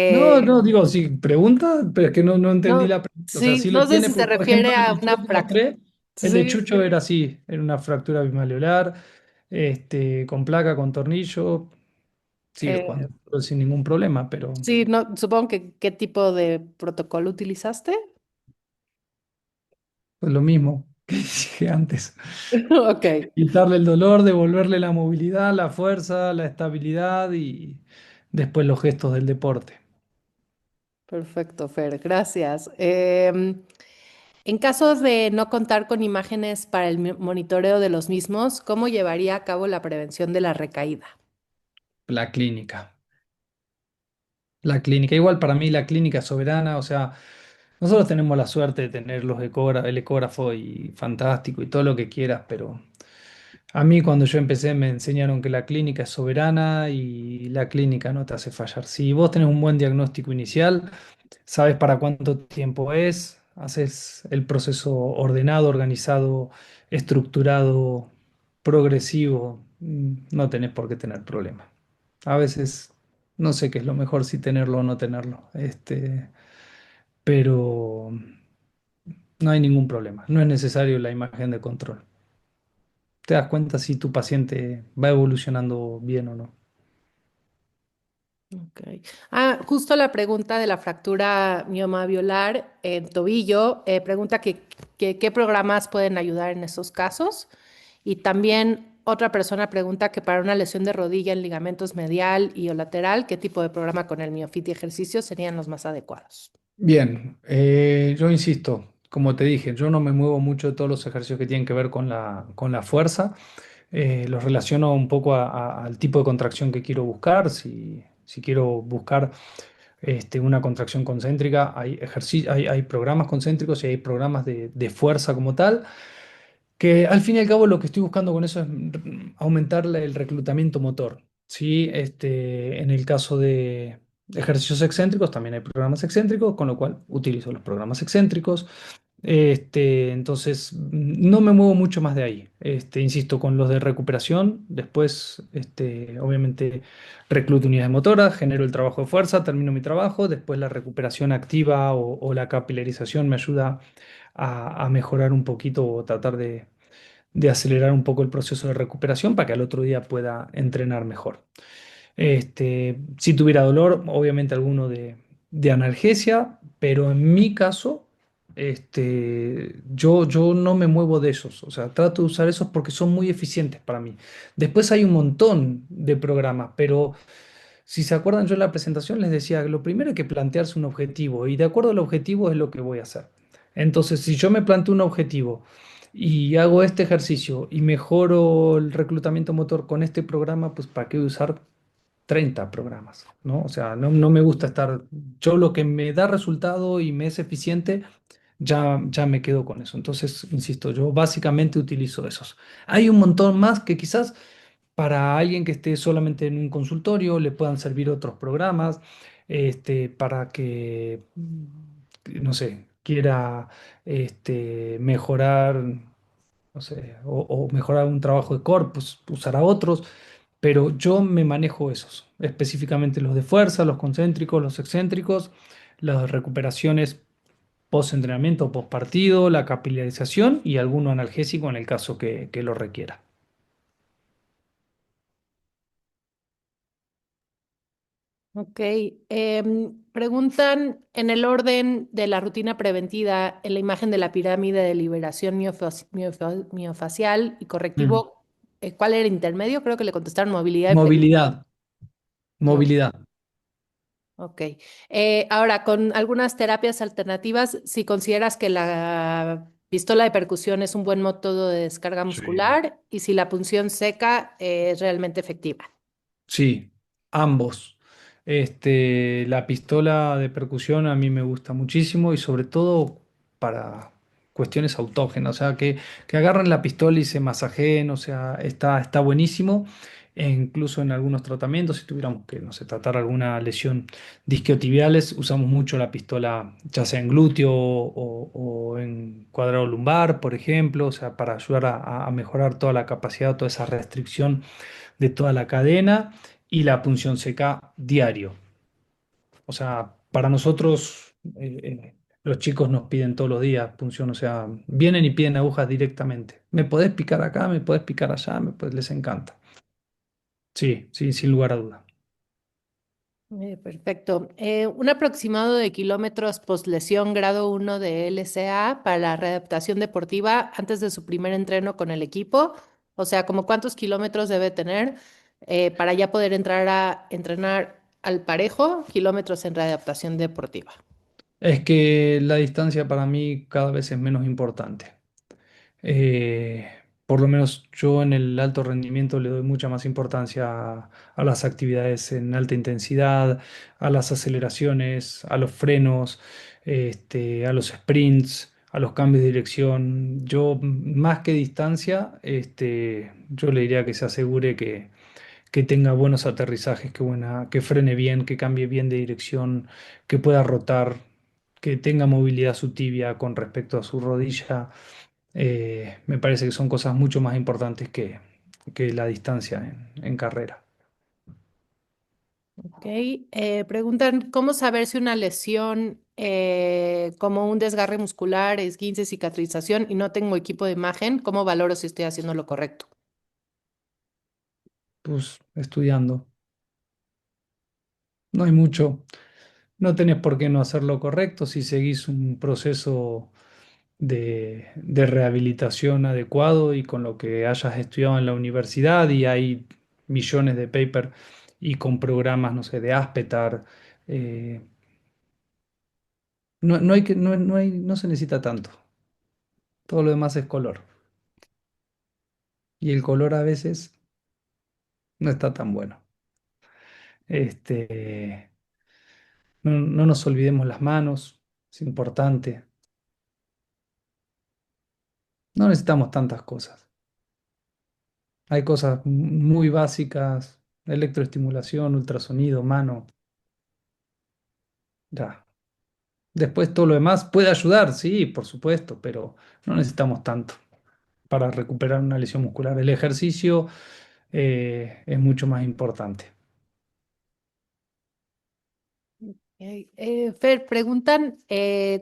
No, Eh, no, digo, sí, pregunta, pero es que no entendí no, la pregunta. O sea, sí, si lo no sé tiene, si se por ejemplo, refiere el a de una Chucho fractura. mostré, el de Sí, Chucho era así, era una fractura bimalleolar, con placa, con tornillo, sigue eh, jugando pero sin ningún problema, pero sí, no, supongo que qué tipo de protocolo utilizaste. pues lo mismo que dije antes. Ok, Quitarle el dolor, devolverle la movilidad, la fuerza, la estabilidad y después los gestos del deporte. perfecto, Fer, gracias. En caso de no contar con imágenes para el monitoreo de los mismos, ¿cómo llevaría a cabo la prevención de la recaída? La clínica. La clínica, igual para mí la clínica es soberana, o sea, nosotros tenemos la suerte de tener el ecógrafo y fantástico y todo lo que quieras, pero A mí cuando yo empecé me enseñaron que la clínica es soberana y la clínica no te hace fallar. Si vos tenés un buen diagnóstico inicial, sabes para cuánto tiempo es, haces el proceso ordenado, organizado, estructurado, progresivo, no tenés por qué tener problemas. A veces no sé qué es lo mejor, si tenerlo o no tenerlo, pero no hay ningún problema, no es necesario la imagen de control. Te das cuenta si tu paciente va evolucionando bien o no. Ok. Ah, justo la pregunta de la fractura mioma alveolar en tobillo, pregunta qué programas pueden ayudar en esos casos. Y también otra persona pregunta que para una lesión de rodilla en ligamentos medial y o lateral, ¿qué tipo de programa con el miofit y ejercicio serían los más adecuados? Bien, yo insisto, como te dije, yo no me muevo mucho de todos los ejercicios que tienen que ver con la fuerza. Los relaciono un poco al tipo de contracción que quiero buscar. Si quiero buscar una contracción concéntrica, hay programas concéntricos y hay programas de fuerza como tal. Que al fin y al cabo lo que estoy buscando con eso es aumentar el reclutamiento motor. Sí, en el caso de ejercicios excéntricos también hay programas excéntricos, con lo cual utilizo los programas excéntricos. Entonces, no me muevo mucho más de ahí. Insisto, con los de recuperación, después, obviamente, recluto unidades motoras, genero el trabajo de fuerza, termino mi trabajo, después la recuperación activa o la capilarización me ayuda a mejorar un poquito o tratar de acelerar un poco el proceso de recuperación para que al otro día pueda entrenar mejor. Si tuviera dolor, obviamente alguno de analgesia, pero en mi caso, yo no me muevo de esos. O sea, trato de usar esos porque son muy eficientes para mí. Después hay un montón de programas, pero si se acuerdan, yo en la presentación les decía que lo primero hay que plantearse un objetivo y de acuerdo al objetivo es lo que voy a hacer. Entonces, si yo me planteo un objetivo y hago este ejercicio y mejoro el reclutamiento motor con este programa, pues ¿para qué usar 30 programas? ¿No? O sea, no me gusta estar, yo lo que me da resultado y me es eficiente, ya me quedo con eso. Entonces, insisto, yo básicamente utilizo esos. Hay un montón más que quizás para alguien que esté solamente en un consultorio le puedan servir otros programas, para que, no sé, quiera mejorar, no sé, o mejorar un trabajo de core, pues usará otros, pero yo me manejo esos, específicamente los de fuerza, los concéntricos, los excéntricos, las recuperaciones post-entrenamiento, post-partido, la capilarización y alguno analgésico en el caso que lo requiera. Ok. Preguntan en el orden de la rutina preventiva, en la imagen de la pirámide de liberación miofacial y Mm. correctivo, ¿cuál era el intermedio? Creo que le contestaron movilidad y flexibilidad. Movilidad, movilidad. Ok. Ahora, con algunas terapias alternativas, si consideras que la pistola de percusión es un buen método de descarga Sí. muscular y si la punción seca es realmente efectiva. Sí, ambos. La pistola de percusión a mí me gusta muchísimo y sobre todo para cuestiones autógenas, o sea, que agarren la pistola y se masajeen, o sea, está buenísimo. E incluso en algunos tratamientos, si tuviéramos que, no sé, tratar alguna lesión disquiotibiales, usamos mucho la pistola, ya sea en glúteo o en cuadrado lumbar, por ejemplo, o sea, para ayudar a mejorar toda la capacidad, toda esa restricción de toda la cadena y la punción seca diario. O sea, para nosotros, los chicos nos piden todos los días punción, o sea, vienen y piden agujas directamente. ¿Me podés picar acá? ¿Me podés picar allá? Les encanta. Sí, sí, sin lugar a duda. Perfecto. Un aproximado de kilómetros post-lesión grado 1 de LCA para la readaptación deportiva antes de su primer entreno con el equipo. O sea, como cuántos kilómetros debe tener para ya poder entrar a entrenar al parejo, kilómetros en readaptación deportiva. Es que la distancia para mí cada vez es menos importante. Eh, por lo menos yo en el alto rendimiento le doy mucha más importancia a las actividades en alta intensidad, a las aceleraciones, a los frenos, a los sprints, a los cambios de dirección. Yo, más que distancia, yo le diría que se asegure que tenga buenos aterrizajes, que frene bien, que cambie bien de dirección, que pueda rotar, que tenga movilidad su tibia con respecto a su rodilla. Me parece que son cosas mucho más importantes que la distancia en carrera. Ok, preguntan, ¿cómo saber si una lesión como un desgarre muscular, esguince, cicatrización y no tengo equipo de imagen? ¿Cómo valoro si estoy haciendo lo correcto? Pues estudiando. No hay mucho. No tenés por qué no hacer lo correcto si seguís un proceso de rehabilitación adecuado y con lo que hayas estudiado en la universidad y hay millones de papers y con programas, no sé, de Aspetar. eh, no hay no se necesita tanto. Todo lo demás es color. Y el color a veces no está tan bueno. Este, no nos olvidemos las manos, es importante. No necesitamos tantas cosas. Hay cosas muy básicas, electroestimulación, ultrasonido, mano, ya. Después todo lo demás puede ayudar, sí, por supuesto, pero no necesitamos tanto para recuperar una lesión muscular. El ejercicio es mucho más importante. Ok, Fer, preguntan,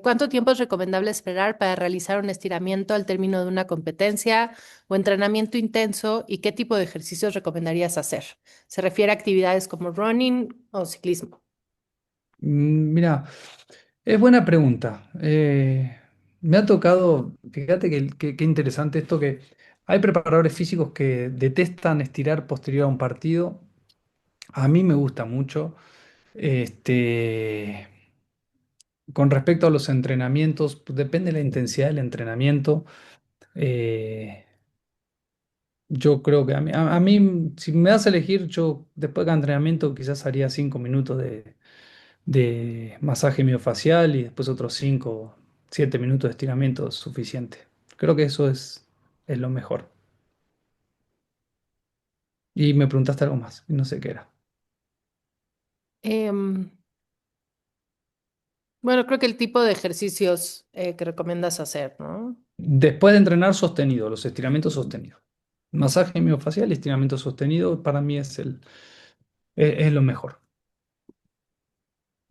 ¿cuánto tiempo es recomendable esperar para realizar un estiramiento al término de una competencia o entrenamiento intenso y qué tipo de ejercicios recomendarías hacer? ¿Se refiere a actividades como running o ciclismo? Mira, es buena pregunta. Me ha tocado, fíjate que interesante esto que hay preparadores físicos que detestan estirar posterior a un partido. A mí me gusta mucho. Este, con respecto a los entrenamientos, pues depende de la intensidad del entrenamiento. Eh, yo creo que a mí, si me das a elegir, yo después de cada entrenamiento quizás haría 5 minutos de masaje miofacial y después otros 5, 7 minutos de estiramiento suficiente. Creo que eso es lo mejor. Y me preguntaste algo más, y no sé qué era. Em, bueno, creo que el tipo de ejercicios que recomiendas hacer, ¿no? Después de entrenar sostenido, los estiramientos sostenidos. Masaje miofacial y estiramiento sostenido para mí es lo mejor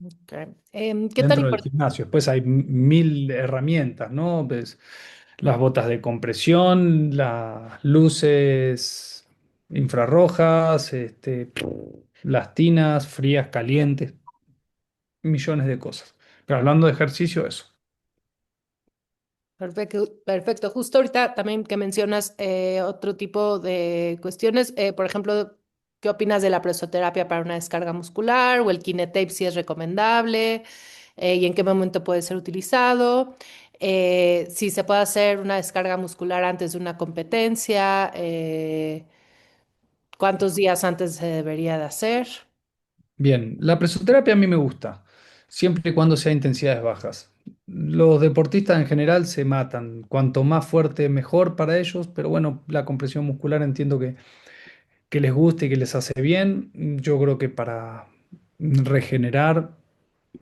Ok. ¿Qué tan dentro del importante? gimnasio. Después hay mil herramientas, ¿no? Pues, las botas de compresión, las luces infrarrojas, las tinas frías, calientes, millones de cosas. Pero hablando de ejercicio, eso. Perfecto, perfecto. Justo ahorita también que mencionas otro tipo de cuestiones, por ejemplo, ¿qué opinas de la presoterapia para una descarga muscular o el Kinetape si es recomendable y en qué momento puede ser utilizado? Si se puede hacer una descarga muscular antes de una competencia, ¿cuántos días antes se debería de hacer? Bien, la presoterapia a mí me gusta, siempre y cuando sea intensidades bajas. Los deportistas en general se matan, cuanto más fuerte mejor para ellos, pero bueno, la compresión muscular entiendo que les guste y que les hace bien. Yo creo que para regenerar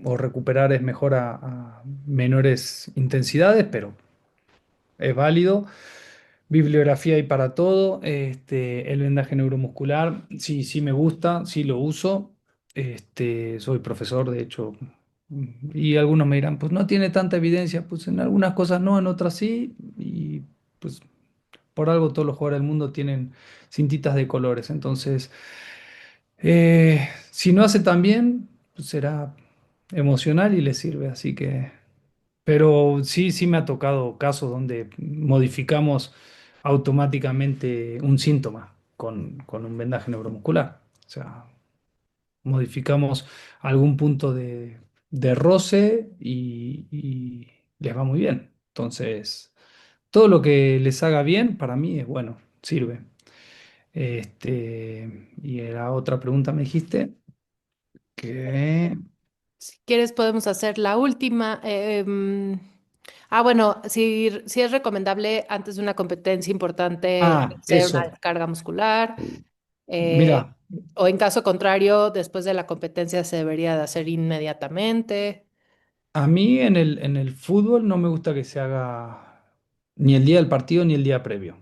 o recuperar es mejor a menores intensidades, pero es válido. Bibliografía hay para todo. El vendaje neuromuscular, sí, sí me gusta, sí lo uso. Soy profesor, de hecho, y algunos me dirán, pues no tiene tanta evidencia, pues en algunas cosas no, en otras sí, y pues por algo todos los jugadores del mundo tienen cintitas de colores. Entonces, si no hace tan bien, pues será emocional y le sirve, así que... Pero sí, sí me ha tocado casos donde modificamos automáticamente un síntoma con un vendaje neuromuscular. O sea, modificamos algún punto de roce y les va muy bien. Entonces, todo lo que les haga bien para mí es bueno, sirve. Y la otra pregunta me dijiste que... Si quieres, podemos hacer la última. Ah, bueno, sí es recomendable antes de una competencia importante Ah, hacer una eso. descarga muscular, eh, Mira, o en caso contrario, después de la competencia se debería de hacer inmediatamente. a mí en el fútbol no me gusta que se haga ni el día del partido ni el día previo,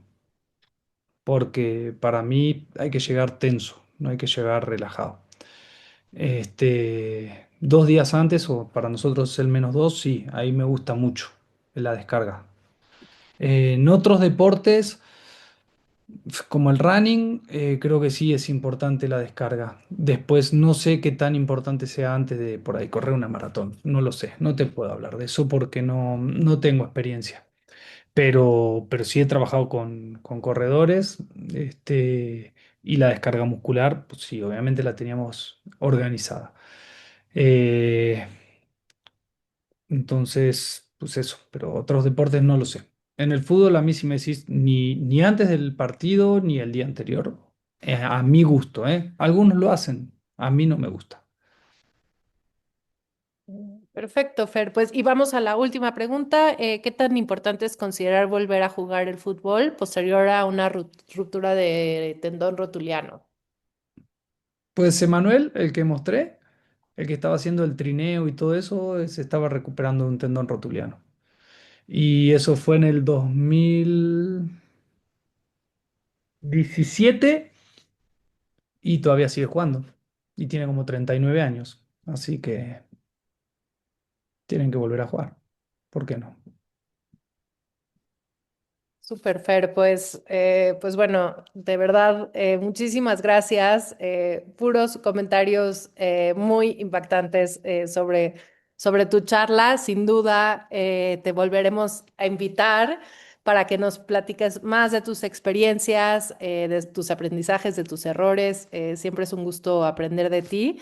porque para mí hay que llegar tenso, no hay que llegar relajado. 2 días antes, o para nosotros el -2, sí, ahí me gusta mucho la descarga. En otros deportes, como el running, creo que sí es importante la descarga. Después no sé qué tan importante sea antes de por ahí correr una maratón. No lo sé, no te puedo hablar de eso porque no tengo experiencia. Pero sí he trabajado con corredores, y la descarga muscular, pues sí, obviamente la teníamos organizada. Eh, entonces, pues eso, pero otros deportes no lo sé. En el fútbol a mí si me decís ni antes del partido ni el día anterior, a mi gusto, ¿eh? Algunos lo hacen, a mí no me gusta. Perfecto, Fer. Pues y vamos a la última pregunta. ¿Qué tan importante es considerar volver a jugar el fútbol posterior a una ruptura de tendón rotuliano? Pues Emanuel, el que mostré, el que estaba haciendo el trineo y todo eso, se estaba recuperando de un tendón rotuliano. Y eso fue en el 2017 y todavía sigue jugando. Y tiene como 39 años. Así que tienen que volver a jugar. ¿Por qué no? Súper, Fer, pues bueno, de verdad, muchísimas gracias. Puros comentarios muy impactantes sobre tu charla. Sin duda, te volveremos a invitar para que nos platiques más de tus experiencias, de tus aprendizajes, de tus errores. Siempre es un gusto aprender de ti.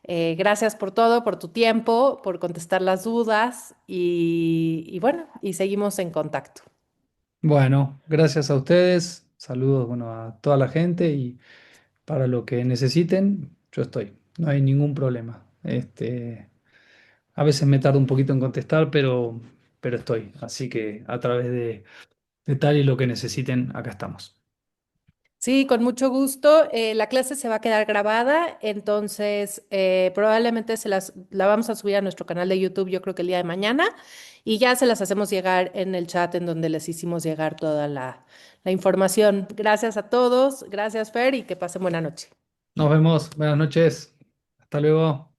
Gracias por todo, por tu tiempo, por contestar las dudas y bueno, y seguimos en contacto. Bueno, gracias a ustedes. Saludos, bueno, a toda la gente y para lo que necesiten, yo estoy. No hay ningún problema. A veces me tardo un poquito en contestar, pero estoy. Así que a través de tal y lo que necesiten, acá estamos. Sí, con mucho gusto. La clase se va a quedar grabada, entonces probablemente la vamos a subir a nuestro canal de YouTube, yo creo que el día de mañana, y ya se las hacemos llegar en el chat en donde les hicimos llegar toda la información. Gracias a todos, gracias Fer y que pasen buena noche. Nos vemos. Buenas noches. Hasta luego.